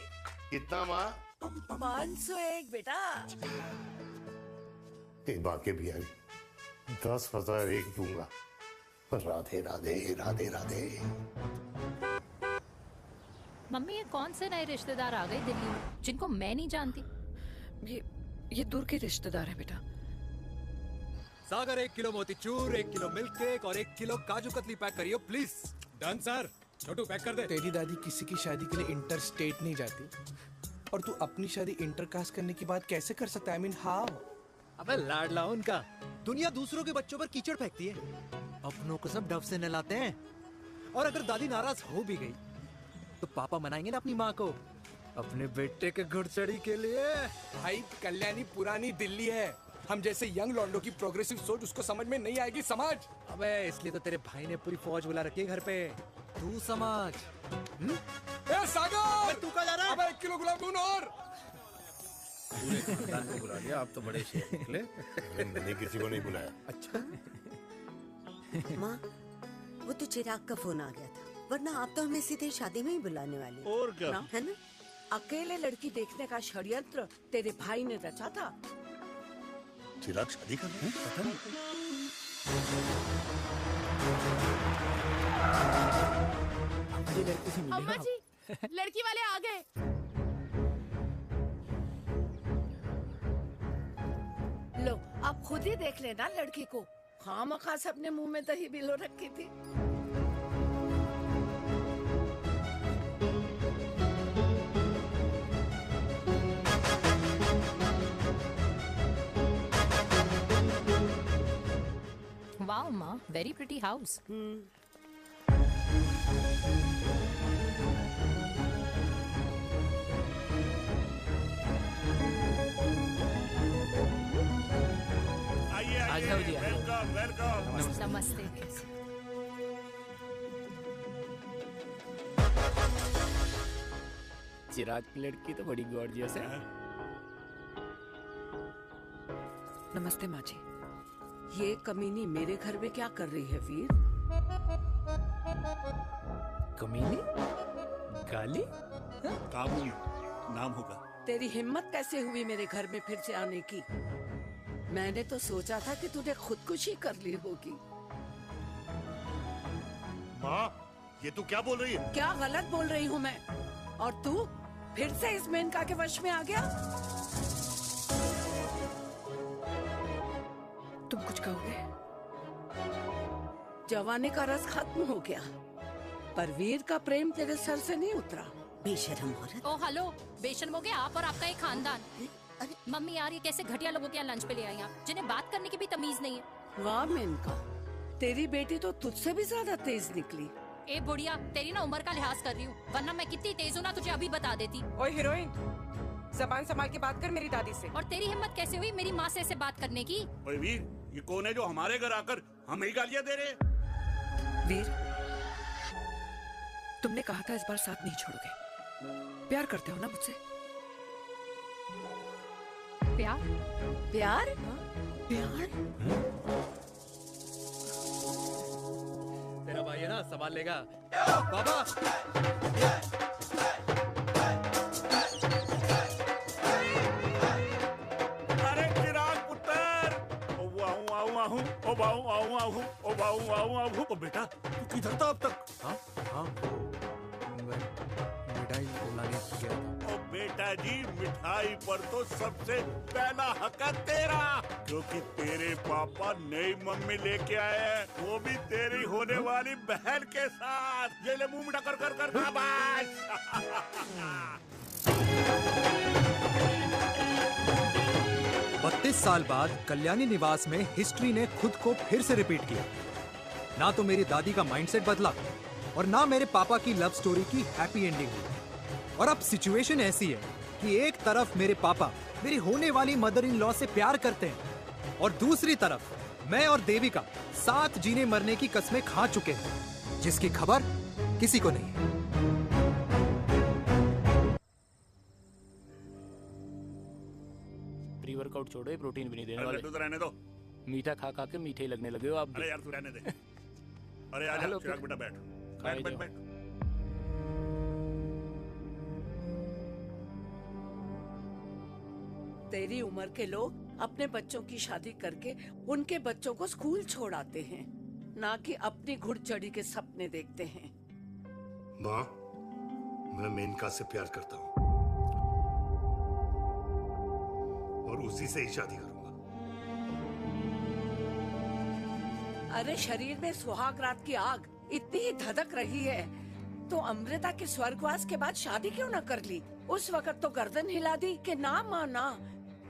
कितना माँ? 501 बेटा. बाके बिहारी 10,001 दूंगा. राधे राधे राधे राधे. मम्मी ये कौन से नए रिश्तेदार आ गए दिल्ली में जिनको मैं नहीं जानती? ये दूर के रिश्तेदार है बेटा. सागर 1 किलो मोतीचूर, 1 किलो मिल्क केक और 1 किलो काजू कतली पैक करियो please. Done sir. Chhotu pack कर दे. तेरी दादी किसी की शादी के लिए इंटर स्टेट नहीं जाती और तू अपनी शादी इंटर कास्ट करने की बात कैसे कर सकता है? I mean, how? अबे लाडला उनका. दुनिया दूसरों के बच्चों पर कीचड़ फेंकती है, अपनों को सब डब से नहलाते हैं. और अगर दादी नाराज हो भी गई तो पापा मनाएंगे ना अपनी माँ को अपने बेटे के घुड़चढ़ी के लिए. भाई कल्याणी पुरानी दिल्ली है. हम जैसे यंग लॉन्डो की प्रोग्रेसिव सोच उसको समझ में नहीं आएगी. समझ. अबे इसलिए तो तेरे भाई ने पूरी फौज बुला रखी है घर पे. तू समझ. ए सागर, तू कहाँ जा रहा है? अबे 1 किलो गुलाब जामुन और. पूरे खानदान को बुला लिया. आप तो बड़े शेर निकले. मैंने किसी को नहीं बुलाया. अच्छा. माँ वो तो चिराग का फोन आ गया था, वरना आप तो हमें सीधे शादी में ही बुलाने वाले. और क्या? है ना? अकेले लड़की देखने का षड्यंत्र तेरे भाई ने रचा था. चिराग शादी कर रहे हैं? पता नहीं. अम्मा जी लड़की वाले आ गए. लो आप खुद ही देख लेना लड़की को. खामखा से अपने मुंह में दही बिलो रखी थी. वाओ माँ, वेरी प्रिटी हाउस. आ जाओ जी. Welcome welcome. नमस्ते. चिराग की लड़की तो बड़ी गॉर्जियस है. नमस्ते माँ जी. ये कमीनी मेरे घर में क्या कर रही है वीर? कमीनी? गाली? काबू नाम होगा. तेरी हिम्मत कैसे हुई मेरे घर में फिर से आने की? मैंने तो सोचा था कि तूने खुदकुशी कर ली होगी. माँ ये तू क्या बोल रही है? क्या गलत बोल रही हूँ मैं? और तू फिर से इस मेनका के वश में आ गया? तुम कुछ कहोगे? जवानी का रस खत्म हो गया, पर वीर का प्रेम तेरे सर से नहीं उतरा. बेशरम औरत। ओ हेलो, बेशर्म हो गए आप और आपका एक खानदान। मम्मी यार, ये कैसे घटिया लोगों के यहाँ लंच पे ले आई आप, जिन्हें बात करने की भी तमीज नहीं है। वाह मेनका, तेरी बेटी तो तुझसे भी ज्यादा तेज निकली। ए बुढ़िया, तेरी ना उम्र का लिहाज कर रही हूँ, वरना मैं कितनी तेज हूँ ना तुझे अभी बता देती। ओए हीरोइन, जबान संभाल के बात कर मेरी दादी से। और तेरी हिम्मत कैसे हुई मेरी माँ से ऐसे बात करने की? ओए वीर, ये कौन है जो हमारे घर आकर हमें ही गालियाँ दे रहे? वीर, तुमने कहा था इस बार साथ नहीं छोड़ोगे। प्यार करते हो ना मुझसे? प्यार? प्यार? प्यार? तेरा भाई है ना, संभाल लेगा। बाबा! अरे चिराग पुत्र! ओ वाहू आऊ आहू, ओ बाऊ आऊ आहू, ओ बाऊ आऊ आहू। ओ बेटा, तू किधर था अब तक? हाँ हाँ, मिठाई लाने गया था। ओ बेटा जी, मिठाई पर तो सबसे पहला हक है तेरा, क्योंकि तेरे पापा नई मम्मी लेके आए हैं, वो भी तेरी होने वाली बहन के साथ। ये ले मुंह मिठा कर कर कर शाबाश। 32 साल बाद कल्याणी निवास में हिस्ट्री ने खुद को फिर से रिपीट किया। ना तो मेरी दादी का माइंडसेट बदला और ना मेरे पापा की लव स्टोरी की हैप्पी एंडिंग हुई। और अब सिचुएशन ऐसी है कि एक तरफ मेरे पापा मेरी होने वाली मदर इन लॉ से प्यार करते हैं और दूसरी तरफ मैं और देविका साथ जीने मरने की कस्में खा चुके हैं, जिसकी खबर किसी को नहीं है। प्री वर्कआउट छोड़ो, प्रोटीन भी नहीं देने वाले। तो रहने दो। मीठा खा खा के मीठे ही लगने लगे हो आप भी। अरे यार तू रहने दे। अरे आजा चिराग बेटा, बैठ बैठ बैठ बैठ। तेरी उम्र के लोग अपने बच्चों की शादी करके उनके बच्चों को स्कूल छोड़ाते हैं, ना कि अपनी घुड़चढ़ी के सपने देखते हैं। माँ, मैं मेनका से प्यार करता हूँ और उसी से ही शादी करूंगा। अरे शरीर में सुहाग रात की आग इतनी ही धधक रही है तो अमृता के स्वर्गवास के बाद शादी क्यों न कर ली? उस वक्त तो गर्दन हिला दी कि ना माना,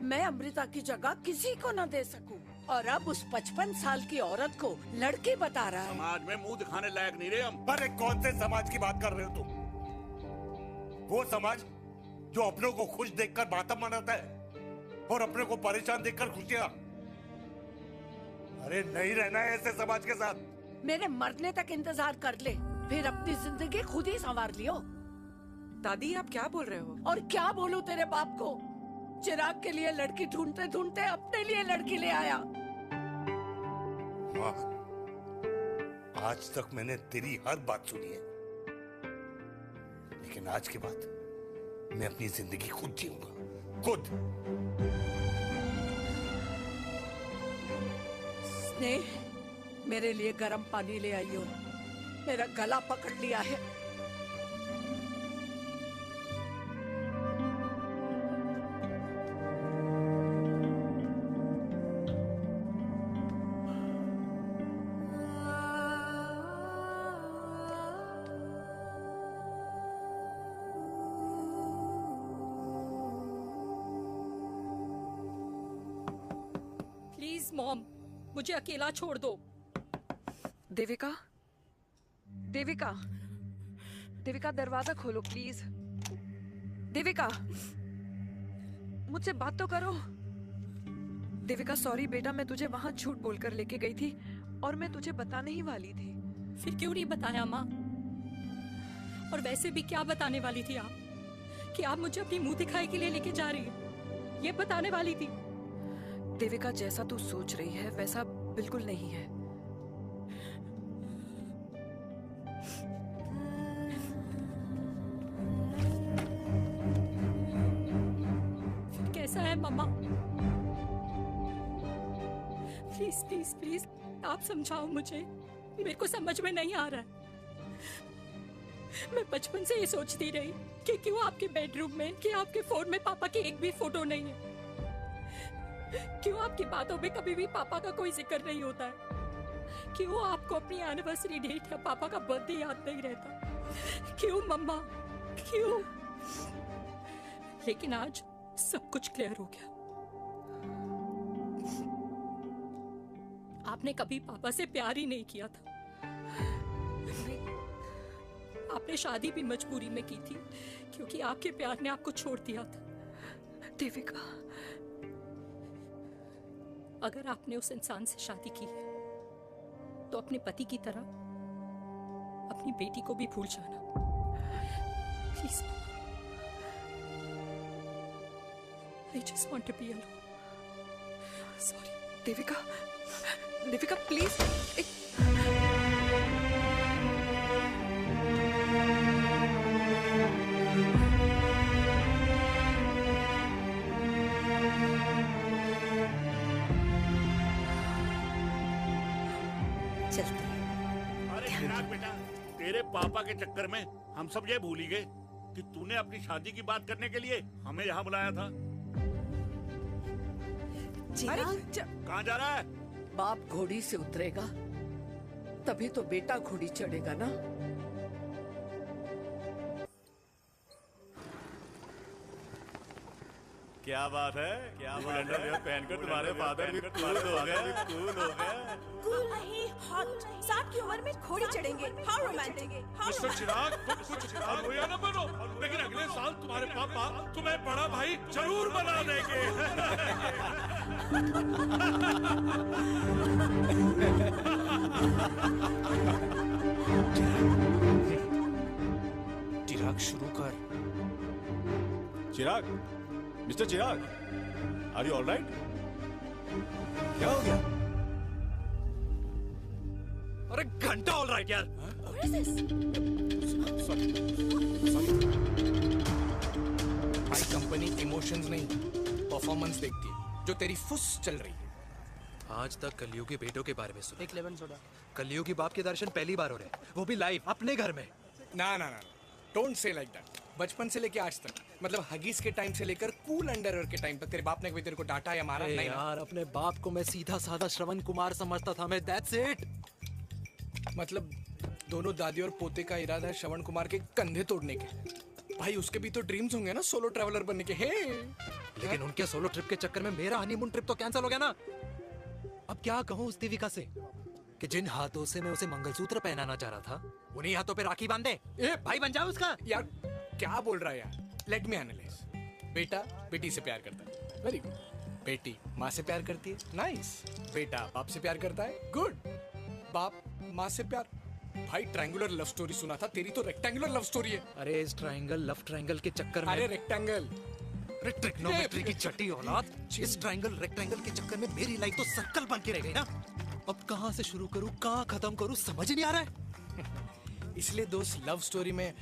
मैं अमृता की जगह किसी को न दे सकूं। और अब उस 55 साल की औरत को लड़की बता रहा है। समाज में मुंह दिखाने लायक नहीं रहे हम। अरे कौन से समाज की बात कर रहे हो तुम? वो समाज जो अपनों को खुश देखकर मातम मनाता है और अपने को परेशान देखकर खुशियां। अरे नहीं रहना है ऐसे समाज के साथ। मेरे मरने तक इंतजार कर ले, फिर अपनी जिंदगी खुद ही संवार लियो। दादी आप क्या बोल रहे हो? और क्या बोलूं तेरे बाप को? चिराग के लिए लड़की ढूंढते ढूंढते अपने लिए लड़की ले आया। माँ, आज तक मैंने तेरी हर बात सुनी है, लेकिन आज के बाद मैं अपनी जिंदगी खुद जीऊंगा, खुद। स्नेह, मेरे लिए गर्म पानी ले आइयो, मेरा गला पकड़ लिया है। प्लीज मॉम, मुझे अकेला छोड़ दो। देविका, देविका, देविका दरवाजा खोलो प्लीज। देविका, मुझसे बात तो करो। देविका सॉरी बेटा, मैं तुझे वहां झूठ बोलकर लेके गई थी और मैं तुझे बताने ही वाली थी। फिर क्यों नहीं बताया माँ? और वैसे भी क्या बताने वाली थी आप? कि आप मुझे अपनी मुंह दिखाई के लिए लेके जा रही है, ये बताने वाली थी। देविका, जैसा तू सोच रही है वैसा बिल्कुल नहीं है। कैसा है मम्मा? प्लीज प्लीज प्लीज आप समझाओ मुझे, मेरे को समझ में नहीं आ रहा है। मैं बचपन से ये सोचती रही कि क्यों आपके बेडरूम में, कि आपके फोन में पापा की एक भी फोटो नहीं है, क्यों आपकी बातों में कभी भी पापा का कोई जिक्र नहीं होता है, क्यों आपको अपनी एनिवर्सरी डेट या पापा का बर्थडे याद नहीं रहता, क्यों मम्मा? क्यों? लेकिन आज सब कुछ क्लियर हो गया। आपने कभी पापा से प्यार ही नहीं किया था। आपने शादी भी मजबूरी में की थी क्योंकि आपके प्यार ने आपको छोड़ दिया था। देविका, अगर आपने उस इंसान से शादी की है तो अपने पति की तरह अपनी बेटी को भी भूल जाना please. I just want to be alone. Sorry, Devika, Devika please. अरे चिराग बेटा, तेरे पापा के चक्कर में हम सब ये भूल ही गए कि तूने अपनी शादी की बात करने के लिए हमें यहाँ बुलाया था। कहाँ जा रहा है? बाप घोड़ी से उतरेगा तभी तो बेटा घोड़ी चढ़ेगा ना। क्या बात है, क्या बात है, पहनकर तुम्हारे फादर भी कूल हो गए, कूल हो गए। कूल नहीं, हॉट। 60 की उम्र में घोड़ी चढ़ेंगे, हाउ रोमांटिक। मिस्टर चिराग, तुम कुछ रोया ना बनो, लेकिन अगले साल तुम्हारे पापा तुम्हें बड़ा भाई जरूर बना देंगे। चिराग शुरू कर। Chirag, mister Chirag, are you all right? क्या हो गया? अरे घंटा ऑल राइट यार। भाई कंपनी इमोशंस नहीं परफॉर्मेंस देखती है, जो तेरी फुस चल रही है। आज तक कलयुगी बेटों के बारे में सुना। एक लेमन सोडा। कलयुगी बाप के दर्शन पहली बार हो रहे हैं, वो भी लाइव अपने घर में। ना ना ना, डोंट से लाइक दैट। बचपन से लेके आज तक, मतलब हगीज के टाइम से लेकर कूल अंडरवेयर के टाइम तक तेरे बाप ने कभी तेरे को डांटा या मारा? नहीं यार, अपने बाप को मैं सीधा साधा श्रवण कुमार समझता था मैं, दैट्स इट। मतलब दोनों दादी और पोते का इरादा है श्रवण कुमार के कंधे तोड़ने के। भाई उसके भी तो ड्रीम्स होंगे ना सोलो ट्रैवलर बनने के। लेकिन उनके सोलो ट्रिप के चक्कर में मेरा हनीमून ट्रिप तो कैंसिल हो गया ना। अब क्या कहूँ उस देविका से कि जिन हाथों से मैं उसे मंगलसूत्र पहनाना चाह रहा था, उन्हीं हाथों पे राखी बांध दे। भाई बन जाओ उसका। यार क्या बोल रहा है यार? Let me analyse. बेटा बेटी से प्यार करता है, वेरी गुड। बेटी माँ से प्यार करती है, नाइस। बेटा बाप से प्यार करता है, गुड। बाप माँ से प्यार। भाई ट्रायंगुलर लव स्टोरी सुना था, तेरी तो रेक्टेंगुलर लव स्टोरी है। अरे इस ट्रायंगल लव ट्रायंगल के चक्कर में, अरे रेक्टेंगल, अरे ट्रिग्नोमेट्री की छठी औलाद, इस ट्रायंगल रेक्टेंगल के चक्कर में मेरी लाइफ तो सर्कल बन के रह गई ना। अब कहाँ से शुरू करूँ, कहाँ खत्म करूँ, समझ ही नहीं आ रहा है। इसलिए दोस्त लव स्टोरी में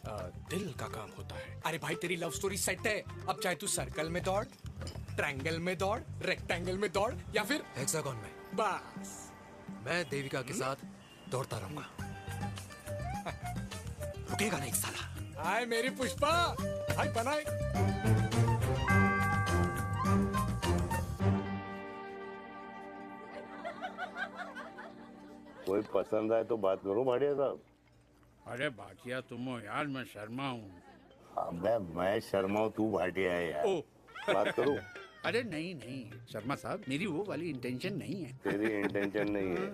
दिल का काम होता है। अरे भाई तेरी लव स्टोरी सेट है, अब चाहे तू सर्कल में दौड़, ट्रायंगल में दौड़, रेक्टेंगल में दौड़ या फिर हेक्सागोन में। बस मैं देविका के साथ दौड़ता रहूंगा, रुकेगा नहीं साला। हाय मेरी पुष्पा, हाय बनाए। कोई पसंद आए तो बात करो भाटिया साहब। अरे भाटिया तुम हो यार, मैं शर्मा हूँ। अबे मैं शर्मा हूँ, तू भाटिया है यार। बात करो। अरे नहीं नहीं शर्मा साहब, मेरी वो वाली इंटेंशन नहीं है। तेरी इंटेंशन नहीं है,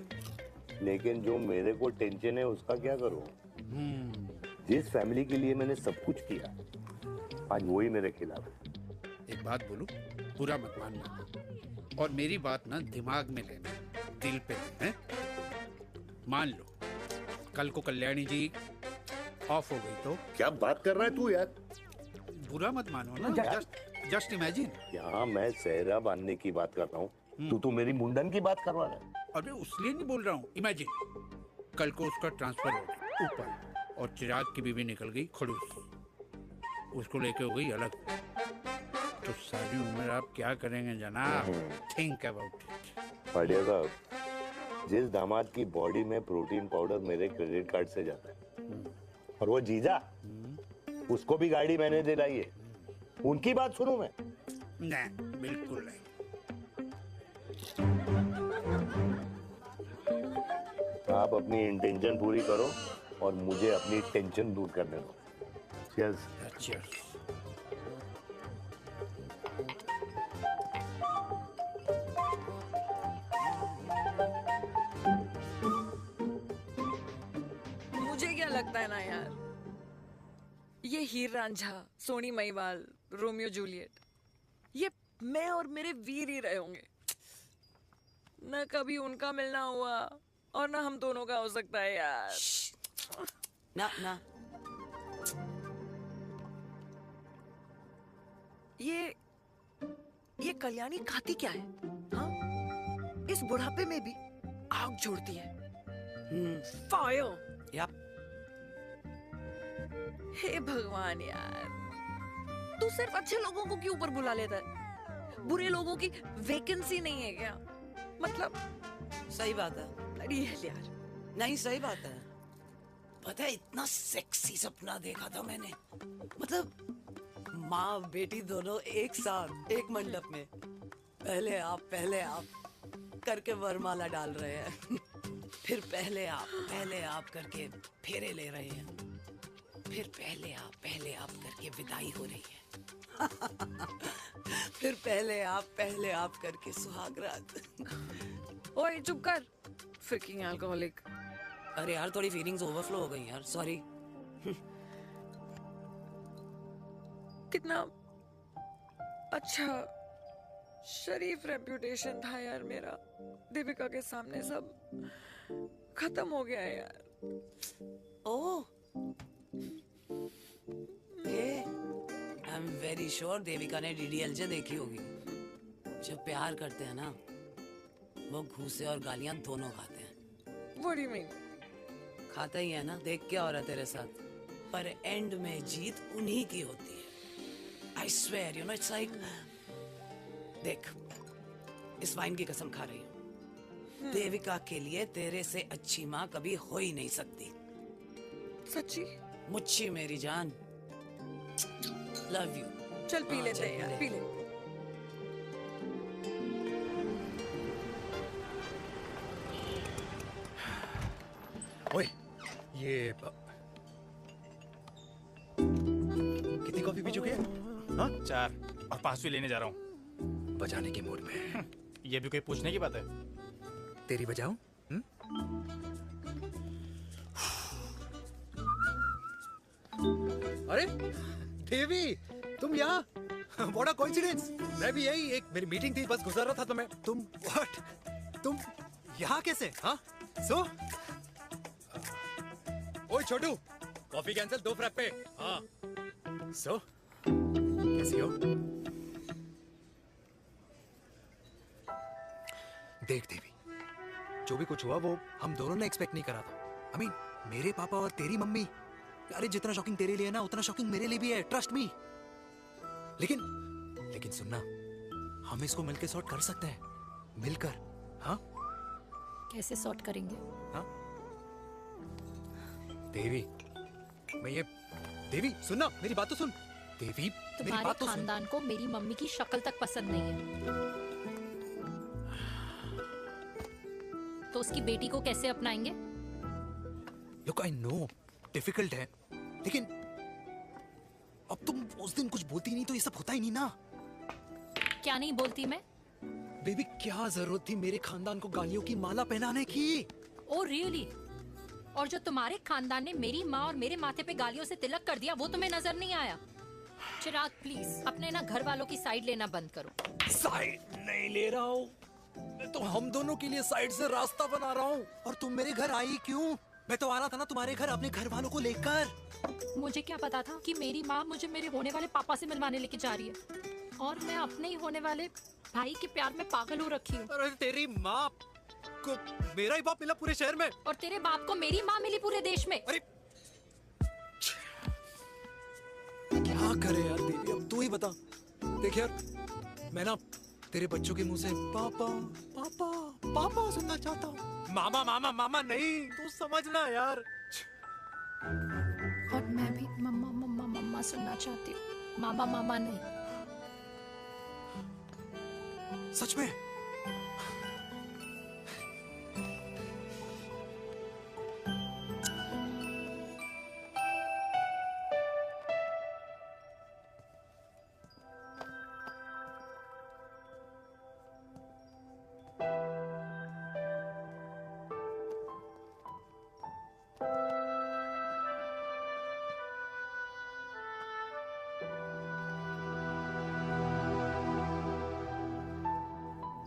लेकिन जो मेरे को टेंशन है उसका क्या करूँ? जिस फैमिली के लिए मैंने सब कुछ किया, आज वही मेरे खिलाफ है। एक बात बोलूं, बुरा मत मानना, और मेरी बात ना दिमाग में लेना, दिल पे है। मान लो कल को कल्याणी जी ऑफ हो गई तो? क्या बात कर रहा है तू यार? बुरा मत मानो ना, जस्ट इमेजिन। यहाँ मैं सेहरा बांधने की बात कर रहा हूँ, तू तो मेरी मुंडन की बात करवा रहा है। अरे उसलिए नहीं बोल रहा हूँ, इमेजिन कल को उसका ट्रांसफर हो गया ऊपर और चिराग की बीवी निकल गई खड़ूस, उसको लेके हो गई अलग, तो सारी उम्र आप क्या करेंगे जनाब? Think about it. बढ़िया साहब, जिस दामाद की बॉडी में प्रोटीन पाउडर मेरे क्रेडिट कार्ड से जाता है, और वो जीजा, उसको भी गाड़ी मैंने दिलाई है, उनकी बात सुनूं मैं? नहीं, बिल्कुल नहीं। आप अपनी इंटेंशन पूरी करो और मुझे अपनी टेंशन दूर करने दो। Cheers. Cheers. मुझे क्या लगता है ना यार, ये हीर रांझा, सोनी महिवाल, रोमियो जूलियट, ये मैं और मेरे वीर ही रहे होंगे। न कभी उनका मिलना हुआ और ना हम दोनों का हो सकता है यार। ना ना ये कल्याणी खाती क्या है? हाँ, इस बुढ़ापे में भी आग छोड़ती है। फायर। याप। हे भगवान यार, तू सिर्फ अच्छे लोगों को क्यों ऊपर बुला लेता है? बुरे लोगों की वैकेंसी नहीं है क्या? मतलब सही बात है। अरे यार, नहीं सही बात है। पता है इतना सेक्सी सपना देखा था मैंने, मतलब माँ बेटी दोनों एक साथ एक मंडप में, पहले आप करके वरमाला डाल रहे हैं, फिर पहले आप करके फेरे ले रहे हैं, फिर पहले आप करके विदाई हो रही है, फिर पहले आप करके सुहागरात। ओए चुप कर, फ्रिकिंग अल्कोहलिक। अरे यार थोड़ी फीलिंग्स ओवरफ्लो हो गई यार, सॉरी। कितना अच्छा शरीफ रेप्यूटेशन था यार मेरा, दीपिका के सामने सब खत्म हो गया है यार। Oh, I am very sure Devika ने DDLJ देखी होगी। जब प्यार करते हैं ना, वो घूसे और गालियां दोनों खाते हैं। What do you mean? खाता ही है ना, देख क्या हो रहा है तेरे साथ, पर एंड में जीत उन्हीं की होती है। I swear, you know, it's like, देख, इस वाइन की कसम खा रही हूँ, देविका के लिए तेरे से अच्छी माँ कभी हो ही नहीं सकती। सच्ची? मुच्छी मेरी जान, लव यू। चल पी लेते हैं यार, पी ले। ओए, ये कितनी कॉफी पी चुके हैं? हाँ? 4 और 5वीं लेने जा रहा हूँ। बजाने के मूड में। ये भी कोई पूछने की बात है? तेरी बजाऊं? अरे देवी, तुम यहाँ? What a coincidence! मैं भी यही, एक मेरी मीटिंग थी, बस गुजर रहा था तो मैं, तुम यहाँ कैसे? हाँ? सो? ओए छोटू, कॉफी कैंसिल, 2 फ्रैप पे। हाँ। सो? कैसी हो? देख देवी, जो भी कुछ हुआ वो हम दोनों ने एक्सपेक्ट नहीं करा था। I mean, मेरे पापा और तेरी मम्मी, अरे जितना शॉकिंग तेरे लिए ना, उतना शॉकिंग मेरे लिए भी है, ट्रस्ट मी। लेकिन सुनना, हम इसको मिलकर सॉर्ट कर सकते हैं, मिलकर। हाँ? कैसे सॉर्ट करेंगे? हाँ? देवी, देवी सुनना, मेरी बात तो सुन। देवी, मेरी बात तो सुन। खानदान को मेरी मम्मी की शक्ल तक पसंद नहीं है, तो उसकी बेटी को कैसे अपनाएंगे? Look, I know, डिफिकल्ट है, लेकिन अब तुम उस दिन कुछ बोलती नहीं तो ये सब होता ही नहीं ना। क्या नहीं बोलती मैं? बेबी, क्या जरूरत थी मेरे खानदान को गालियों की माला पहनाने की? Oh really? और जो तुम्हारे खानदान ने मेरी माँ और मेरे माथे पे गालियों से तिलक कर दिया, वो तुम्हें नजर नहीं आया? चिराग प्लीज अपने ना घर वालों की साइड लेना बंद करो। साइड नहीं ले रहा हूँ, मैं तो हम दोनों के लिए साइड से रास्ता बना रहा हूँ। और तुम मेरे घर आई क्यों? मैं तो आ रहा था ना तुम्हारे घर अपने घर वालों को लेकर। मुझे क्या पता था कि मेरी माँ मुझे मेरे होने वाले पापा से मिलवाने लेके जा रही है, और मैं अपने ही होने वाले भाई के प्यार में पागल हो रखी हूँ। अरे तेरी माँ को मेरा ही बाप मिला पूरे शहर में, और तेरे बाप को मेरी माँ मिली पूरे देश में। अरे क्या करे यार देवी, अब तू ही बता। देख यार, मैं ना तेरे बच्चों के मुंह से पापा पापा पापा सुनना चाहता हूँ, मामा मामा मामा नहीं, तू समझना यार। और मैं भी मम्मा मम्मा मम्मा सुनना चाहती हूँ, मामा मामा नहीं। सच में?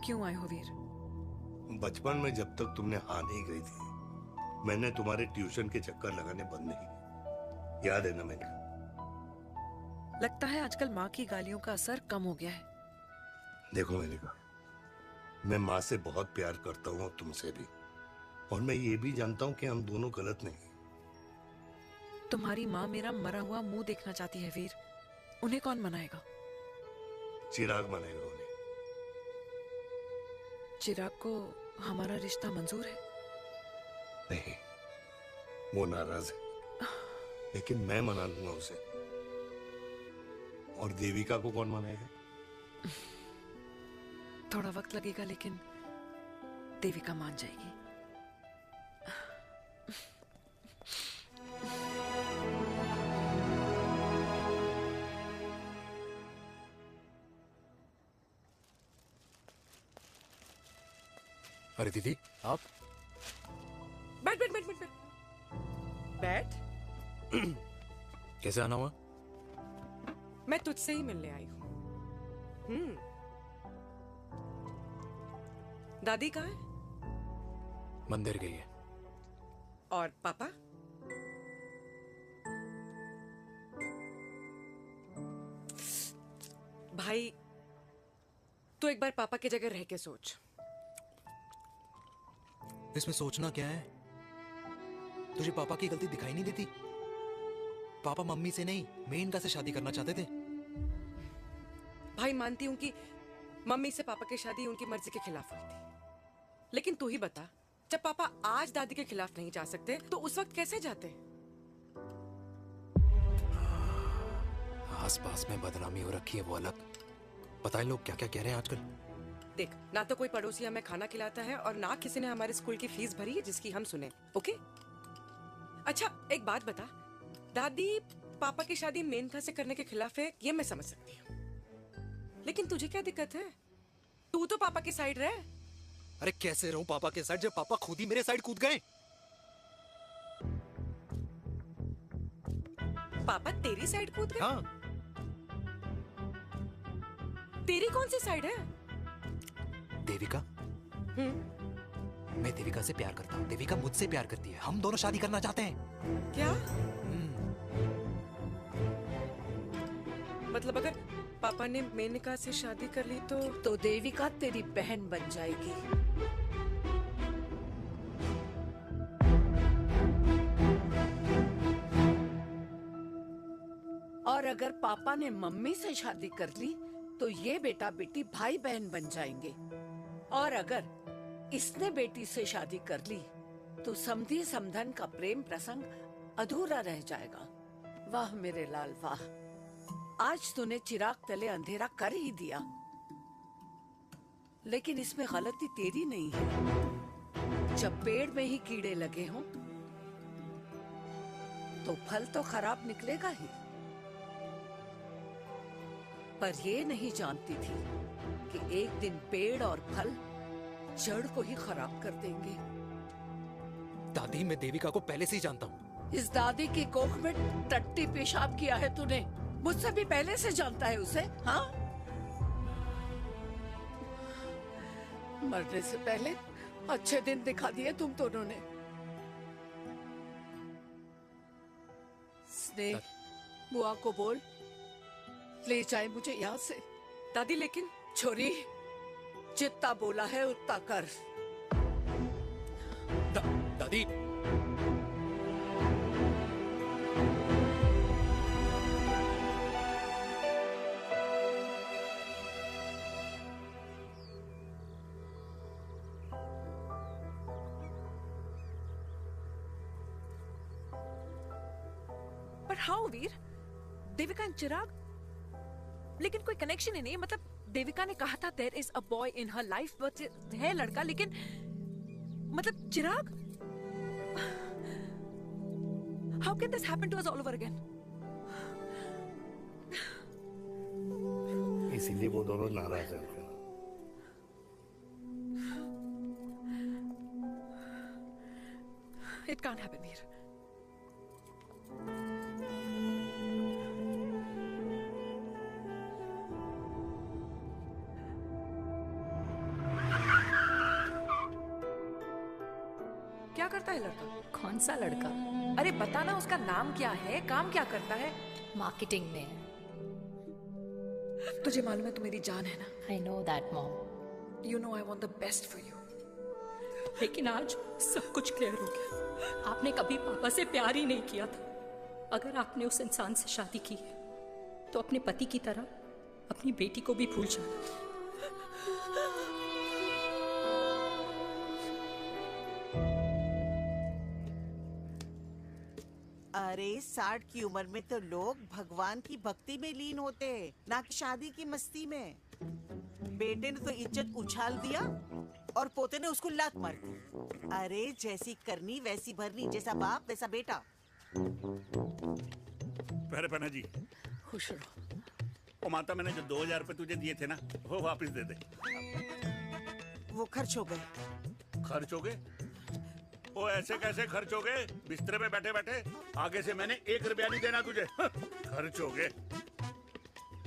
क्यों आए हो वीर? बचपन में जब तक तुमने हाँ नहीं गई थी, मैंने तुम्हारे ट्यूशन के चक्कर लगाने बंद नहीं किए। याद है ना मैंने? लगता है आजकल माँ की गालियों का असर कम हो गया है। देखो मैंने कहा, मैं माँ से बहुत प्यार करता हूँ और तुमसे भी, और मैं ये भी जानता हूँ कि हम दोनों गलत नहीं। तुम्हारी माँ मेरा मरा हुआ मुंह देखना चाहती है वीर। उन्हें कौन मनाएगा? चिराग मनाएगा उन्हें। चिराग को हमारा रिश्ता मंजूर है? नहीं, वो नाराज है, लेकिन मैं मना लूंगा उसे। और देविका को कौन मनाएगा? थोड़ा वक्त लगेगा, लेकिन देविका मान जाएगी। अरे दीदी, आप बैठ बैठ बैठ बैठ बैठ। कैसे आना हुआ? मैं तुझसे ही मिलने आई हूँ। दादी कहाँ है? मंदिर गई है। और पापा? भाई, तू एक बार पापा की जगह रह के सोच। इसमें सोचना क्या है? तुझे पापा की गलती दिखाई नहीं देती? पापा मम्मी से नहीं, मेनका से शादी करना चाहते थे। भाई, मानती हूं कि मम्मी से पापा की शादी उनकी मर्जी के खिलाफ हुई थी, लेकिन तू ही बता, जब पापा आज दादी के खिलाफ नहीं जा सकते तो उस वक्त कैसे जाते? आसपास में बदनामी हो रखी है, वो अलग। पता है लोग क्या क्या कह रहे हैं आजकल? देख, ना तो कोई पड़ोसी हमें खाना खिलाता है और ना किसी ने हमारे स्कूल की फीस भरी है जिसकी हम सुने। ओके? अच्छा, एक बात बता, दादी पापा की शादी मेनका से करने के खिलाफ है, ये मैं समझ सकती हूँ, लेकिन तुझे क्या दिक्कत है? तू तो पापा की साइड रहे। अरे कैसे रहूं पापा के साइड जब पापा खुद ही मेरे साइड कूद गए? पापा तेरी साइड कूद गए? हाँ। तेरी कौन सी साइड है? देविका। मैं देविका से प्यार करता हूँ, देविका मुझसे प्यार करती है, हम दोनों शादी करना चाहते हैं। क्या? मतलब अगर पापा ने मेनका से शादी कर ली तो देविका तेरी बहन बन जाएगी। और अगर पापा ने मम्मी से शादी कर ली तो ये बेटा बेटी भाई बहन बन जाएंगे। और अगर इसने बेटी से शादी कर ली तो समधी समधन का प्रेम प्रसंग अधूरा रह जाएगा। वाह मेरे लाल वाह, आज तूने चिराग तले अंधेरा कर ही दिया, लेकिन इसमें गलती तेरी नहीं है। जब पेड़ में ही कीड़े लगे हों तो फल तो खराब निकलेगा ही। पर ये नहीं जानती थी कि एक दिन पेड़ और फल जड़ को ही खराब कर देंगे। दादी, मैं देविका को पहले से ही जानता हूँ। इस दादी की कोख में टट्टी पेशाब किया है तूने, मुझसे भी पहले से जानता है उसे। हाँ, मरने से पहले अच्छे दिन दिखा दिए तुम दोनों ने। स्नेह, बुआ को बोल ले जाए मुझे यहाँ से। दादी, लेकिन छोरी, जितना बोला है उतना कर। दादी, पर हाउ वीर? देविका एंड चिराग, लेकिन कोई कनेक्शन ही नहीं। मतलब देविका ने कहा था there is a boy in her life, but है लड़का, लेकिन मतलब Chirag, how can this happen to us all over again? इसीलिए वो दोनों नाराज हैं। It can't happen Veer. है लड़का? कौन सा लड़का? अरे बता ना, उसका नाम क्या है, काम क्या करता है? मार्केटिंग में है। तुझे मालूम है तू मेरी जान है ना? I know that mom. You know I want the best for you. लेकिन आज सब कुछ क्लियर हो गया। आपने कभी पापा से प्यार ही नहीं किया था। अगर आपने उस इंसान से शादी की है तो अपने पति की तरह अपनी बेटी को भी भूल जाना। अरे 60 की उम्र में तो लोग भगवान की भक्ति में लीन होते हैं, ना कि शादी की मस्ती में। बेटे ने तो इज्जत उछाल दिया और पोते ने उसको लात मार दी। अरे जैसी करनी वैसी भरनी, जैसा बाप वैसा बेटा। पहले पन्ना जी, खुश रहो। ओ माता, मैंने जो 2000 रुपए तुझे दिए थे ना, वो वापस दे दे। वो खर्च हो गए। खर्च हो गए? ओ ऐसे कैसे खर्च हो गए? बिस्तर में बैठे बैठे। आगे से मैंने 1 रुपया नहीं देना तुझे। खर्च हो गए।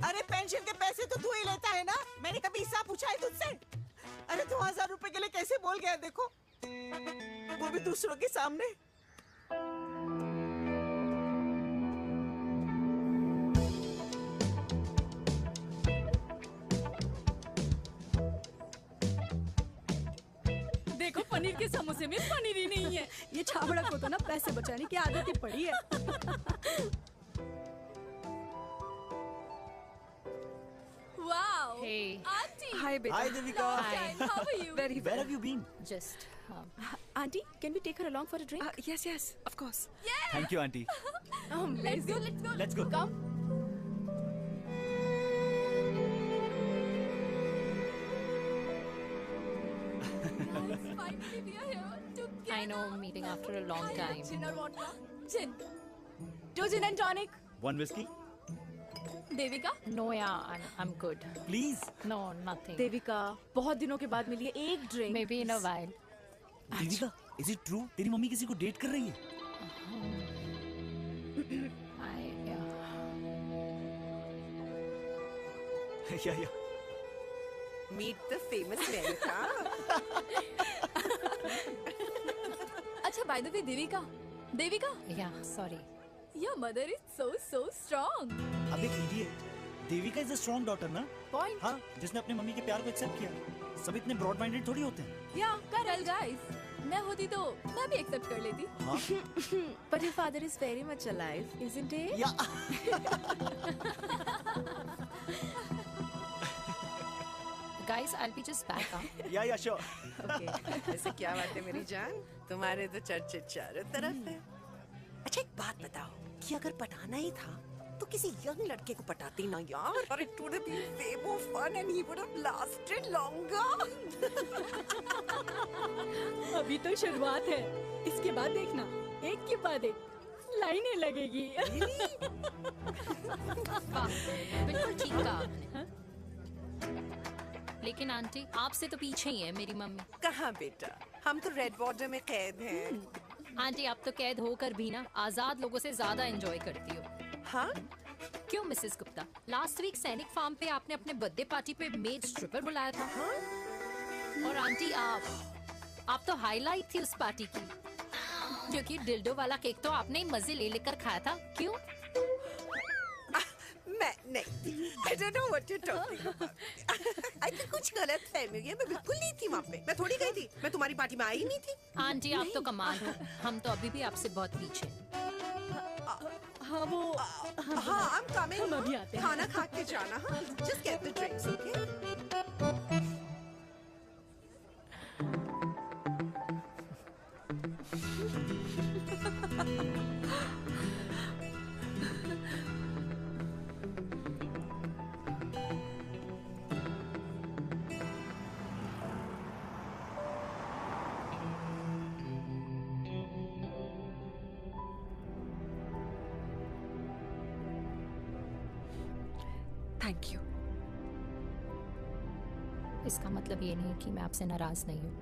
अरे पेंशन के पैसे तो तू ही लेता है ना, मैंने कभी हिसाब पूछा है तुझसे? अरे 2000 रुपए के लिए कैसे बोल गया देखो, वो भी दूसरों के सामने। देखो पनीर के समोसे में पनीर ही नहीं है। ये छाबड़ा को तो ना पैसे बचाने की आदत ही पड़ी है। Wow! Hey. Auntie! Hi, beta. Hi, Devika. Long time. How are you? Very well. Where have you been? Just. Auntie, can we take her along for a drink? Yes, yes, of course. Yeah! Thank you, auntie. Let's go, let's go. Let's go. Come. Guys, finally we are here together. I know, meeting after a long time. Gin or vodka? Gin. Two gin and tonic. One whiskey? Devika? No, yeah, I'm good. Please. No, nothing. Devika, बहुत दिनों के बाद मिली है, एक drink. Maybe in a while. Devika, is it true? तेरी mummy किसी को date कर रही है? Yeah. Meet the famous America. अच्छा, by the way, Devika. Yeah, sorry. Your mother is so strong. अब एक idiot. Devika is a strong daughter ना? Point. हाँ, जिसने अपने मम्मी के प्यार को एक्सेप्ट किया। सब इतने ब्रॉड माइंडेड थोड़ी होते हैं। Yeah, correct guys. मैं होती तो मैं भी एक्सेप्ट कर लेती। हाँ? But your father is very much alive, isn't he? Yeah. Guys, I'll be just back. Yeah, sure. Okay. ऐसे क्या बात है मेरी जान? तुम्हारे तो चर्चे चारों तरफ है। अच्छा एक बात बताओ कि अगर पटाना ही था तो किसी यंग लड़के को पटाती ना यार। और it would have been way more fun and he would have lasted longer. अभी तो शुरुआत है, इसके बाद देखना, एक के बाद एक लाइनें लगेगी। बिल्कुल ठीक कहा आपने। लेकिन आंटी, आपसे तो पीछे ही है मेरी मम्मी। कहाँ बेटा, हम तो रेड बॉर्डर में कैद हैं। आंटी, आप तो कैद होकर भी ना आजाद लोगों से ज्यादा एंजॉय करती हो। हाँ? क्यों मिसेस गुप्ता? लास्ट वीक सैनिक फार्म पे आपने अपने बर्थडे पार्टी पे मेड स्ट्रिपर बुलाया था। हाँ? और आंटी आप तो हाईलाइट थी उस पार्टी की, क्योंकि डिल्डो वाला केक तो आपने ही मजे ले लेकर खाया था। क्यों? मैं नहीं, I don't know what you're talking about. I think कुछ गलत फहमी हुई है। मैं बिल्कुल नहीं थी वहाँ पे। मैं थोड़ी गई थी। मैं तुम्हारी पार्टी में आई ही नहीं थी। आंटी, आप तो कमाल हो। हम तो अभी भी आपसे बहुत पीछे। हाँ वो हाँ, I'm coming. हम अभी आते हैं। खाना खा के जाना। हाँ, just get the drinks, okay? Thank you. इसका मतलब ये नहीं कि मैं आपसे नाराज नहीं हूँ।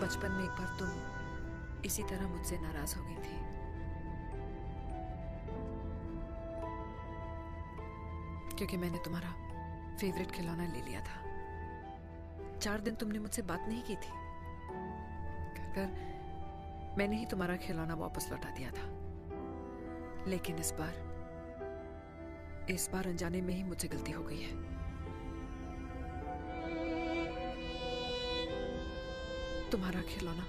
बचपन में एक बार तुम इसी तरह मुझसे नाराज हो गई थी। क्योंकि मैंने तुम्हारा फेवरेट खिलौना ले लिया था। 4 दिन तुमने मुझसे बात नहीं की थी। कर मैंने ही तुम्हारा खिलौना वापस लौटा दिया था। लेकिन इस बार अनजाने में ही मुझसे गलती हो गई है। तुम्हारा खिलौना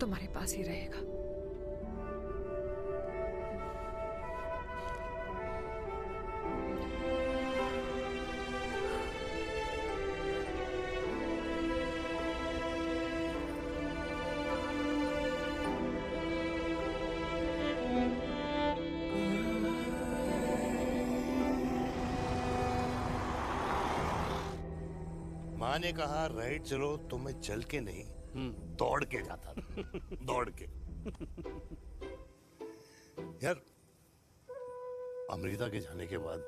तुम्हारे पास ही रहेगा। माँ ने कहा राइट चलो, तो मैं चल के नहीं दौड़ के जाता था। दौड़ के। यार अमृता के जाने के बाद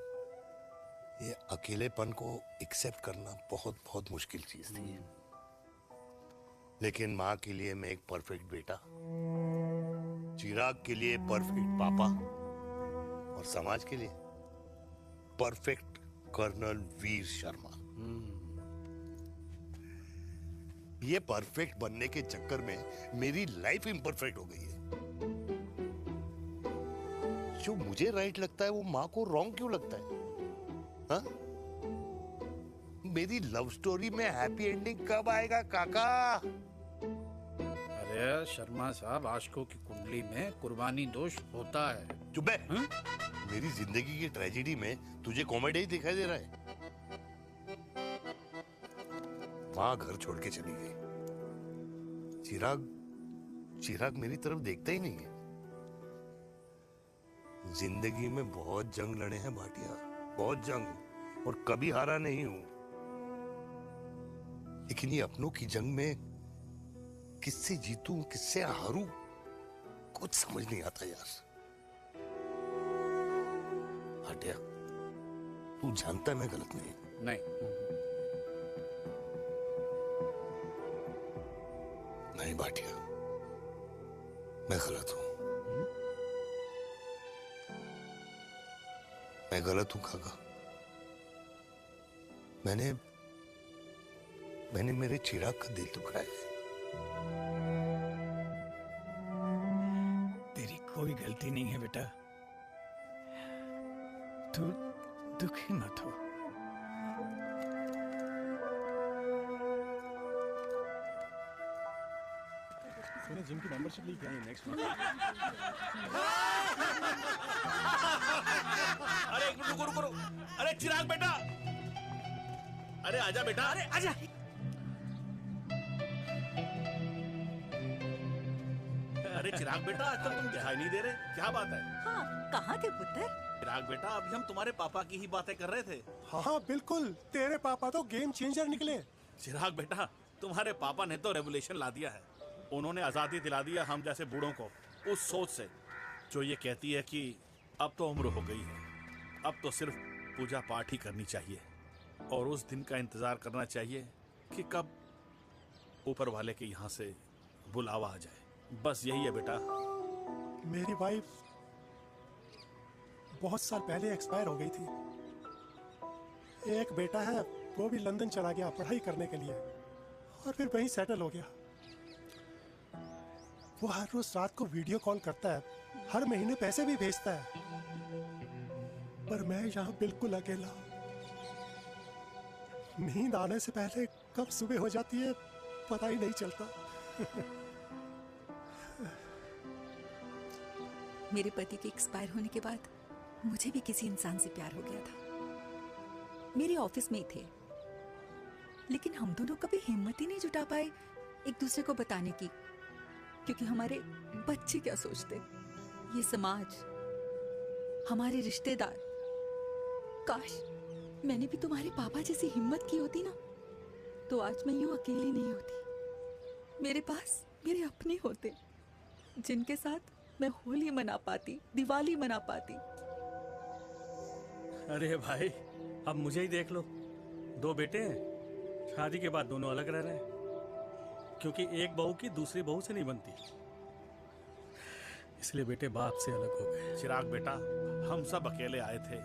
ये अकेलेपन को एक्सेप्ट करना बहुत बहुत मुश्किल चीज थी। लेकिन माँ के लिए मैं एक परफेक्ट बेटा, चिराग के लिए परफेक्ट पापा और समाज के लिए परफेक्ट कर्नल वीर शर्मा। ये परफेक्ट बनने के चक्कर में मेरी लाइफ इम्परफेक्ट हो गई है। जो मुझे राइट लगता है वो माँ को रॉन्ग क्यों लगता है? हाँ? मेरी लव स्टोरी में हैप्पी एंडिंग कब आएगा काका? अरे शर्मा साहब, आशिकों की कुंडली में कुर्बानी दोष होता है। चुप है। मेरी जिंदगी की ट्रेजेडी में तुझे कॉमेडी ही दिखाई दे रहा है? माँ घर छोड़ के चली गई। चिराग मेरी तरफ देखता ही नहीं है। जिंदगी में बहुत जंग लड़े हैं भाटिया, बहुत जंग, और कभी हारा नहीं हूं। लेकिन ये अपनों की जंग में किससे जीतूं, किससे हारूं, कुछ समझ नहीं आता यार। भाटिया, तू जानता है मैं गलत नहीं। नहीं भाटिया, मैं गलत हूं। मैं गलत हूं काका। मैंने मेरे चिराग का दिल दुखाया है। तेरी कोई गलती नहीं है बेटा, तू दुखी मत हो। मैंने जिम की मेंबरशिप ली क्या है नेक्स्ट मंथ? अरे एक मिनट रुको। अरे चिराग बेटा, अरे आजा बेटा, अरे आजा। अरे चिराग बेटा, आजकल तुम दिखाई नहीं दे रहे, क्या बात है? हाँ, कहाँ थे पुत्र? चिराग बेटा, अभी हम तुम्हारे पापा की ही बातें कर रहे थे। हाँ बिल्कुल, तेरे पापा तो गेम चेंजर निकले। चिराग बेटा, तुम्हारे पापा ने तो रेवोल्यूशन ला दिया है। उन्होंने आजादी दिला दिया हम जैसे बूढ़ों को, उस सोच से जो ये कहती है कि अब तो उम्र हो गई है, अब तो सिर्फ पूजा पाठ ही करनी चाहिए और उस दिन का इंतजार करना चाहिए कि कब ऊपर वाले के यहाँ से बुलावा आ जाए। बस यही है बेटा। मेरी वाइफ बहुत साल पहले एक्सपायर हो गई थी। एक बेटा है, वो भी लंदन चला गया पढ़ाई करने के लिए और फिर वहीं सेटल हो गया। वो हर रोज रात को वीडियो कॉल करता है, हर महीने पैसे भी भेजता है, पर मैं यहाँ बिल्कुल अकेला। नींद आने से पहले कब सुबह हो जाती है पता ही नहीं चलता। मेरे पति के एक्सपायर होने के बाद मुझे भी किसी इंसान से प्यार हो गया था। मेरे ऑफिस में ही थे, लेकिन हम दोनों कभी हिम्मत ही नहीं जुटा पाए एक दूसरे को बताने की, क्योंकि हमारे बच्चे क्या सोचते, ये समाज, हमारे रिश्तेदार। काश मैंने भी तुम्हारे पापा जैसी हिम्मत की होती ना, तो आज मैं यूं अकेली नहीं होती। मेरे पास मेरे अपने होते, जिनके साथ मैं होली मना पाती, दिवाली मना पाती। अरे भाई, अब मुझे ही देख लो, 2 बेटे हैं, शादी के बाद दोनों अलग रह रहे हैं, क्योंकि एक बहू की दूसरी बहू से नहीं बनती, इसलिए बेटे बाप से अलग हो गए। चिराग बेटा, हम सब अकेले आए थे,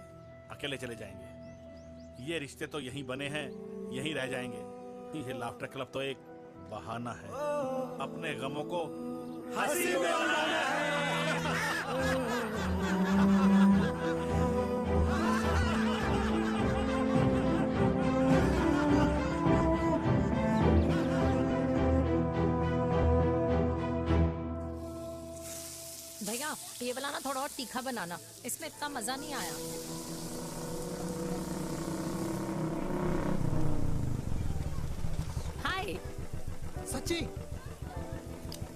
अकेले चले जाएंगे। ये रिश्ते तो यहीं बने हैं, यहीं रह जाएंगे। ये लाफ्टर क्लब तो एक बहाना है अपने गमों को हंसी में भैया ये वाला ना थोड़ा और तीखा बनाना, इसमें इतना मजा नहीं आया। हाय सच्ची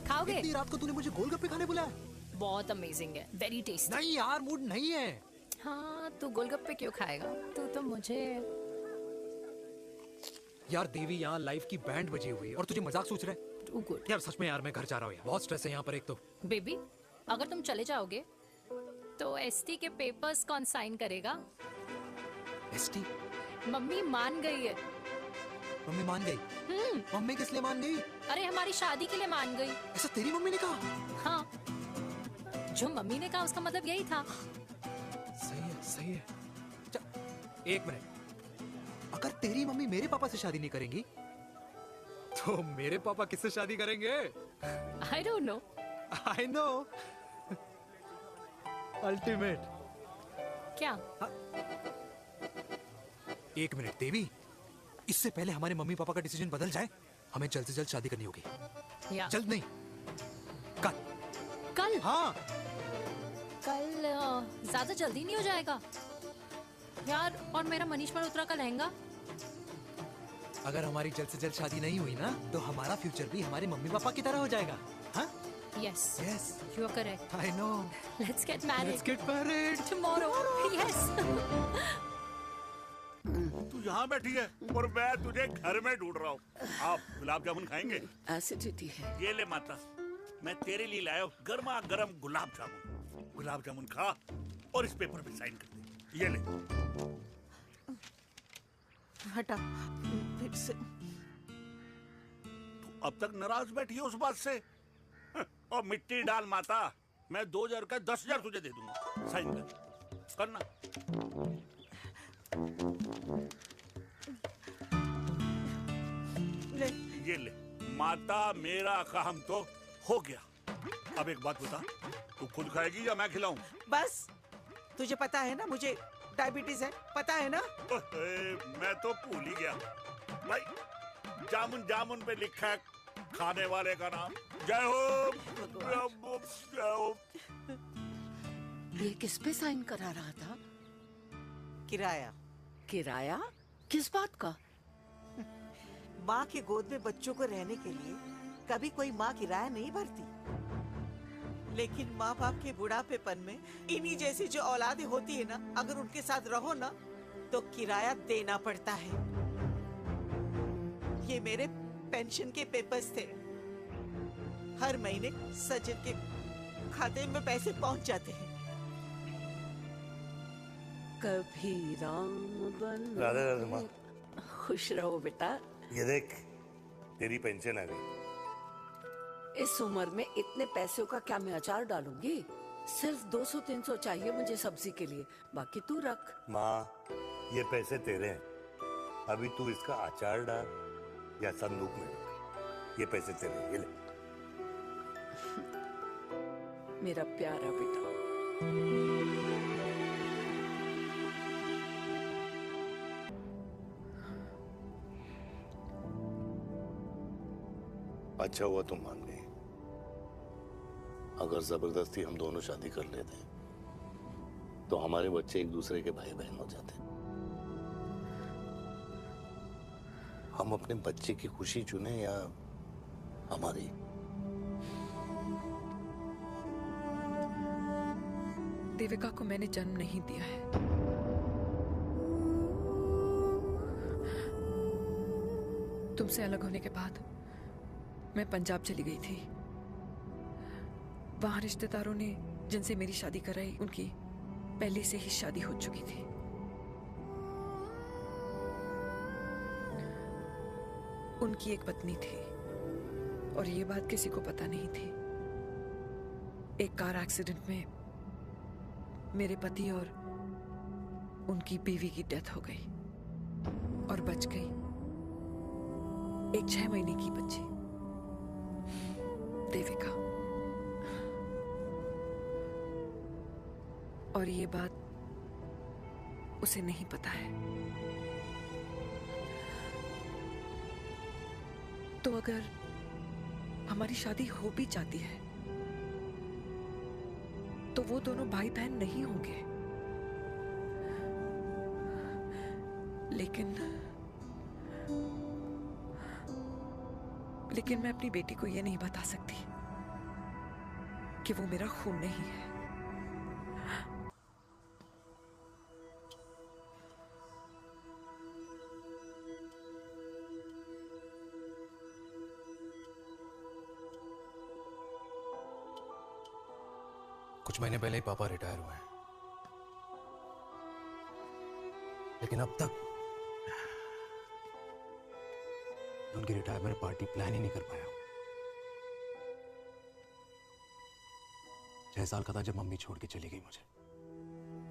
खाओगे? इतनी रात को तूने मुझे गोलगप्पे खाने बुलाया? बहुत अमेजिंग है, वेरी टेस्टी। नहीं यार, मूड नहीं है। हाँ तू गोलगप्पे क्यों खाएगा? तू तो मुझे यार देवी, यहाँ लाइफ की बैंड बजी हुई है और तुझे मजाक सोच रहे? यार सच में यार, मैं घर जा रहा हूँ यार, बहुत स्ट्रेस है यहाँ पर। एक तो बेबी अगर तुम चले जाओगे तो एसटी के पेपर्स कौन साइन करेगा? एसटी? मम्मी मान गई है। मम्मी मान गई? मम्मी किस लिए मान गई? अरे हमारी शादी के लिए मान गई। ऐसा तेरी मम्मी ने कहा? हाँ, जो मम्मी ने कहा उसका मतलब यही था। सही है, सही है। एक मिनट, अगर तेरी मम्मी मेरे पापा से शादी नहीं करेंगी तो मेरे पापा किससे शादी करेंगे? I don't know. I know. Ultimate. क्या? एक मिनट देवी, इससे पहले हमारे मम्मी पापा का डिसीजन बदल जाए, हमें जल्द से जल्द शादी करनी होगी। जल्द नहीं, कल। कल? हाँ कल ज्यादा जल्दी नहीं हो जाएगा यार? और मेरा मनीष मल्होत्रा का लहंगा? अगर हमारी जल्द से जल्द शादी नहीं हुई ना तो हमारा फ्यूचर भी हमारे मम्मी पापा की तरह हो जाएगा। हाँ? Yes. Yes. You are correct. I know. Let's get married. Let's get married. Tomorrow. Yes. तू यहाँ बैठी है और मैं तुझे घर में ढूंढ रहा हूँ। आप गुलाब जामुन खाएंगे? एसिडिटी है। ये ले माता, मैं तेरे लिए लाया हूँ गर्मा गर्म गुलाब जामुन। गुलाब जामुन खा और इस पेपर पे साइन कर दे। ये ले। हटा फिर से। तू अब तक नाराज बैठी है उस बात से? और मिट्टी डाल माता, मैं 2000 का 10,000 तुझे दे दूंगा। साइन कर, करना। ले। ये ले माता, मेरा काम तो हो गया। अब एक बात बता, तू खुद खाएगी या मैं खिलाऊं? बस, तुझे पता है ना मुझे डायबिटीज है, पता है ना? मैं तो भूल ही गया भाई। जामुन जामुन पे लिखा है खाने वाले का नाम। जय हो, जय हो। ये किस पे साइन करा रहा था? किराया। किराया? किस बात का? माँ की गोद में बच्चों को रहने के लिए कभी कोई माँ किराया नहीं भरती, लेकिन माँ बाप के बुढ़ापेपन में इन्हीं जैसी जो औलादें होती है ना, अगर उनके साथ रहो ना तो किराया देना पड़ता है। ये मेरे पेंशन के पेपर्स थे। हर महीने सचिन के खाते में पैसे पहुंच जाते हैं। कभी राम बन। राधे राधे माँ। खुश रहो बेटा। ये देख, तेरी पेंशन आ गई। इस उम्र में इतने पैसों का क्या मैं अचार डालूंगी? सिर्फ 200-300 चाहिए मुझे सब्जी के लिए, बाकी तू रख। माँ, ये पैसे तेरे हैं। अभी तू इसका अचार डाल या संदूक में रख। ये पैसे तेरे हैं, ये ले। मेरा प्यारा बेटा। अच्छा हुआ तुम मान गई। अगर जबरदस्ती हम दोनों शादी कर लेते तो हमारे बच्चे एक दूसरे के भाई बहन हो जाते। हम अपने बच्चे की खुशी चुने या हमारी? देविका को मैंने जन्म नहीं दिया है। तुमसे अलग होने के बाद मैं पंजाब चली गई थी। वहां रिश्तेदारों ने जिनसे मेरी शादी कराई, उनकी पहले से ही शादी हो चुकी थी। उनकी एक पत्नी थी और ये बात किसी को पता नहीं थी। एक कार एक्सीडेंट में मेरे पति और उनकी बीवी की डेथ हो गई और बच गई एक 6 महीने की बच्ची देविका, और ये बात उसे नहीं पता है। तो अगर हमारी शादी हो भी जाती है तो वो दोनों भाई बहन नहीं होंगे, लेकिन मैं अपनी बेटी को ये नहीं बता सकती कि वो मेरा खून नहीं है। कुछ महीने पहले ही पापा रिटायर हुए हैं, लेकिन अब तक उनकी रिटायरमेंट पार्टी प्लान ही नहीं कर पाया। 6 साल का था जब मम्मी छोड़ के चली गई मुझे।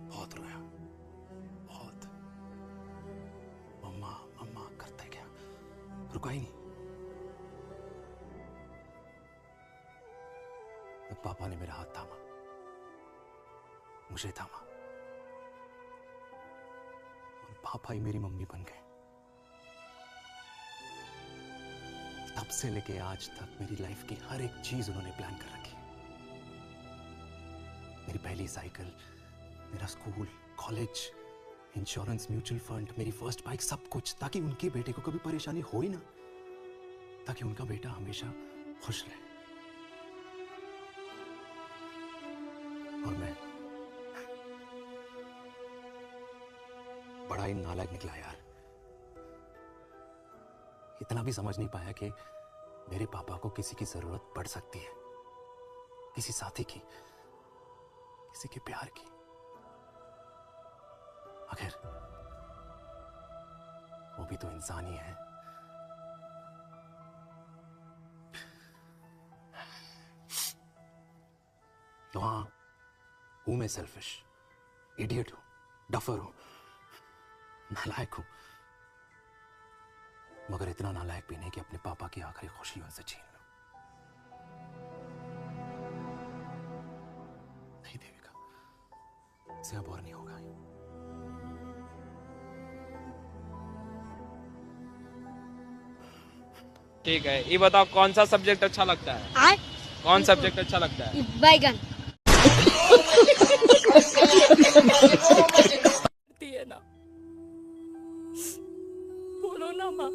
बहुत रोया, बहुत। मम्मा मम्मा करते क्या, रुका ही नहीं। तब पापा ने मेरा हाथ थामा, मुझे थामा, और पापा ही मेरी मम्मी बन गए। तब से लेके आज तक मेरी लाइफ की हर एक चीज उन्होंने प्लान कर रखी। मेरी पहली साइकिल, मेरा school, college, insurance, mutual fund, मेरी फर्स्ट बाइक, सब कुछ, ताकि उनके बेटे को कभी परेशानी हो ही ना, ताकि उनका बेटा हमेशा खुश रहे। और मैं बड़ा ही नालायक निकला यार। इतना भी समझ नहीं पाया कि मेरे पापा को किसी की जरूरत पड़ सकती है, किसी साथी की, किसी के प्यार की। आखिर वो भी तो इंसान ही है। तो हाँ, हूं मैं सेल्फिश, इडियट हूं, डफर हूं, नालायक हूं, मगर इतना नालायक भी नहीं कि अपने पापा की आखिरी खुशी उनसे छीन लूं। नहीं देविका, इससे अब और नहीं होगा। ठीक है, ये बताओ कौन सा सब्जेक्ट अच्छा लगता है? कौन सब्जेक्ट अच्छा लगता है? बैगन। है ना, बोलो ना माँ,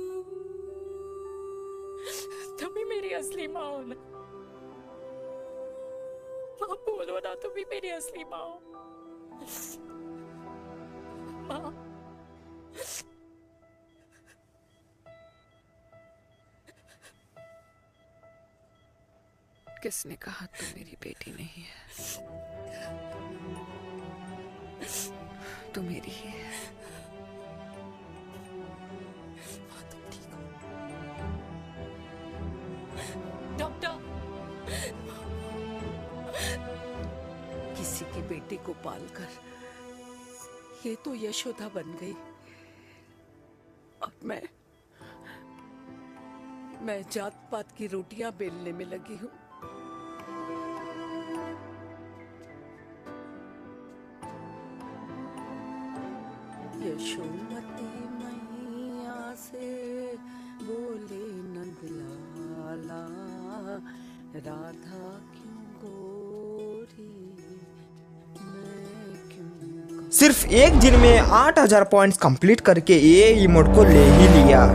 तुम्ही मेरी असली माँ हो ना। माँ बोलो ना, तुम्ही मेरी असली माँ हो। माँ किसने कहा तू मेरी बेटी नहीं है? तू मेरी ही है। डॉक्टर, किसी की बेटी को पालकर ये तो यशोदा बन गई, और मैं जात पात की रोटियां बेलने में लगी हूँ। यशोमती मैया से बोले नंदलाला, राधा क्यों गोरी, मैं क्यों। सिर्फ एक दिन में 8000 पॉइंट्स कंप्लीट करके ये इमोट को ले ही लिया।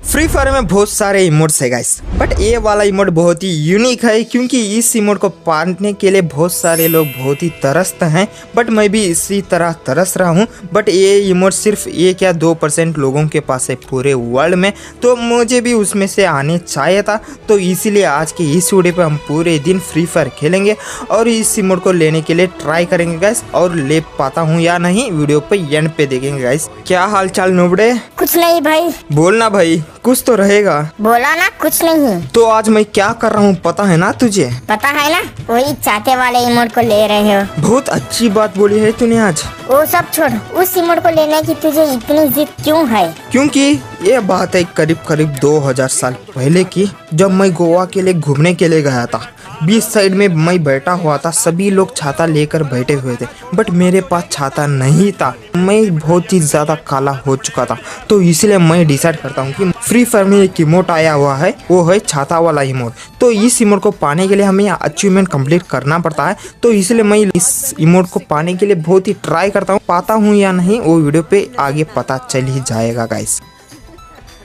फ्री फायर में बहुत सारे इमोट्स है गाइस, बट ये वाला इमोट बहुत ही यूनिक है, क्योंकि इस इमोट को पाने के लिए बहुत सारे लोग बहुत ही तरसते हैं, बट मैं भी इसी तरह तरस रहा हूँ। बट ये इमोट सिर्फ 1 या 2% लोगों के पास है पूरे वर्ल्ड में, तो मुझे भी उसमें से आने चाहिए था। तो इसीलिए आज के इस वीडियो पे हम पूरे दिन फ्री फायर खेलेंगे और इस इमोट को लेने के लिए ट्राई करेंगे गाइस, और ले पाता हूँ या नहीं वीडियो पे एंड पे देखेंगे गाइस। क्या हाल चाल नोबड़े? कुछ नहीं भाई। बोलना भाई, कुछ तो रहेगा। बोला ना कुछ नहीं। तो आज मैं क्या कर रहा हूँ पता है ना तुझे? पता है ना, वही चाहते वाले इमोट को ले रहे हो। बहुत अच्छी बात बोली है तूने आज। वो सब छोड़, उस इमोट को लेने की तुझे इतनी जिद क्यों है? क्योंकि ये बात है करीब 2000 साल पहले की, जब मैं गोवा के लिए घूमने के लिए गया था। बीच साइड में मैं बैठा हुआ था, सभी लोग छाता लेकर बैठे हुए थे, बट मेरे पास छाता नहीं था। मैं बहुत ही ज्यादा काला हो चुका था, तो इसलिए मैं डिसाइड करता हूँ कि फ्री फायर में एक इमोट आया हुआ है, वो है छाता वाला इमोट। तो इस इमोट को पाने के लिए हमें अचीवमेंट कंप्लीट करना पड़ता है, तो इसलिए मैं इस इमोट को पाने के लिए बहुत ही ट्राई करता हूँ। पाता हूँ या नहीं वो वीडियो पे आगे पता चल ही जाएगा गाइस।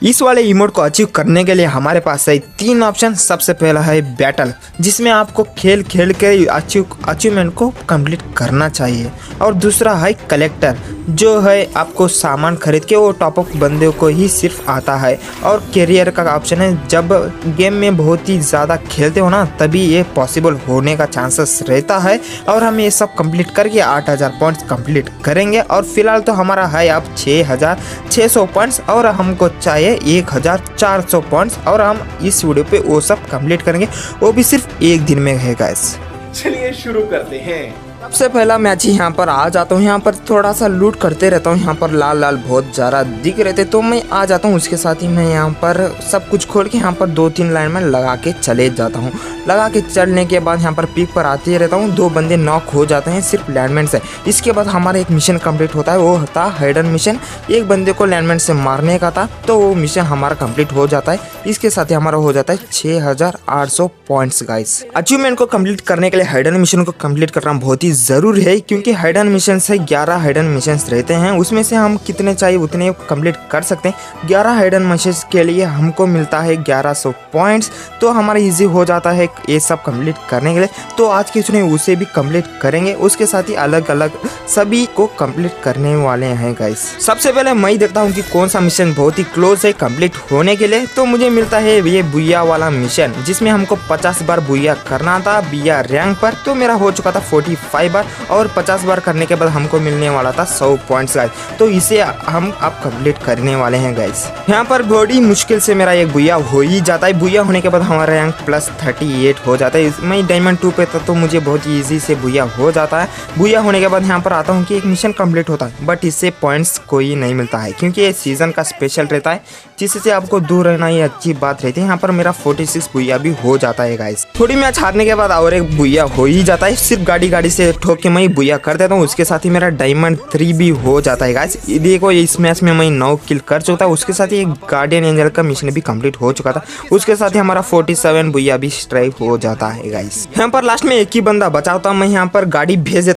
इस वाले इमोट को अचीव करने के लिए हमारे पास है 3 ऑप्शन। सबसे पहला है बैटल, जिसमें आपको खेल के अचीवमेंट को कंप्लीट करना चाहिए, और दूसरा है कलेक्टर, जो है आपको सामान खरीद के वो टॉप अप बंदे को ही सिर्फ आता है, और कैरियर का ऑप्शन है। जब गेम में बहुत ही ज़्यादा खेलते हो ना, तभी ये पॉसिबल होने का चांसेस रहता है, और हम ये सब कंप्लीट करके 8000 पॉइंट्स कंप्लीट करेंगे। और फिलहाल तो हमारा है अब 6600 पॉइंट्स, और हमको चाहिए 1400 पॉइंट्स, और हम इस वीडियो पे वो सब कंप्लीट करेंगे, वो भी सिर्फ एक दिन में है गाइस। चलिए शुरू करते हैं। सबसे पहला मैच ही यहाँ पर आ जाता हूँ। यहाँ पर थोड़ा सा लूट करते रहता हूँ। यहाँ पर लाल बहुत ज़्यादा दिख रहे थे, तो मैं आ जाता हूँ। उसके साथ ही मैं यहाँ पर सब कुछ खोल के यहाँ पर 2-3 लाइन में लगा के चले जाता हूँ। लगा के चलने के बाद यहाँ पर पीक पर आते रहता हूँ। 2 बंदे नॉक हो जाते हैं सिर्फ लैंडमैन से। इसके बाद हमारा एक मिशन कंप्लीट होता है, वो होता है हाइडन मिशन। एक बंदे को लैंडमैन से मारने का था, तो वो मिशन हमारा कंप्लीट हो जाता है। इसके साथ ही हमारा हो जाता है 6800 पॉइंट्स गाइस। अचीवमेंट को कंप्लीट करने के लिए हाइडन मिशन को कंप्लीट करना बहुत ही जरूरी है, क्योंकि हाइडन मिशन से 11 हाइडन मिशन रहते हैं। उसमें से हम कितने चाहिए उतने कंप्लीट कर सकते हैं। 11 हाइडन मिशन के लिए हमको मिलता है 1100 पॉइंट्स, तो हमारा इजी हो जाता है ये सब कंप्लीट करने के लिए। तो आज के चुने उसे भी कंप्लीट करेंगे, उसके साथ ही अलग अलग सभी को कंप्लीट करने वाले हैं गाइस। सबसे पहले मैं देखता हूँ कि कौन सा मिशन बहुत ही क्लोज है कंप्लीट होने के लिए। तो मुझे मिलता है ये बुया वाला मिशन, जिसमें हमको 50 बार बुया करना था बिया रैंक पर। तो मेरा हो चुका था 45 बार, और 50 बार करने के बाद हमको मिलने वाला था 100 पॉइंट्स गाइस। तो इसे हम अब कंप्लीट करने वाले हैं गाइस। यहाँ पर बड़ी मुश्किल से मेरा एक बुया हो ही जाता है। बुया होने के बाद हमारा रैंक +38 हो जाता है। मैं डायमंड 2 पे था, तो मुझे बहुत ही ईजी से बुया हो जाता है। बुया होने के बाद यहाँ पर आता हूँ कि एक मिशन कंप्लीट होता है, बट इससे पॉइंट्स कोई नहीं मिलता है, क्योंकि ये सीजन का स्पेशल रहता है, जिससे आपको दूर रहना ये अच्छी बात रहती है। यहाँ पर मेरा 46 बुया भी हो जाता है गाइस। थोड़ी मैच हारने के बाद और एक बुया हो ही जाता है। सिर्फ गाड़ी से ठोक के मैं बुया कर देता हूँ। उसके साथ ही मेरा डायमंड 3 भी हो जाता है गाइस। देखो इस मैच में मैं 9 किल कर चुका था। उसके साथ ही गार्डियन एंजल का मिशन भी कंप्लीट हो चुका था। उसके साथ ही हमारा 47 बुया भी स्ट्राइक हो जाता है गाइस। यहाँ पर लास्ट में एक ही बंदा बचा होता, मैं यहाँ पर गाड़ी भेज देता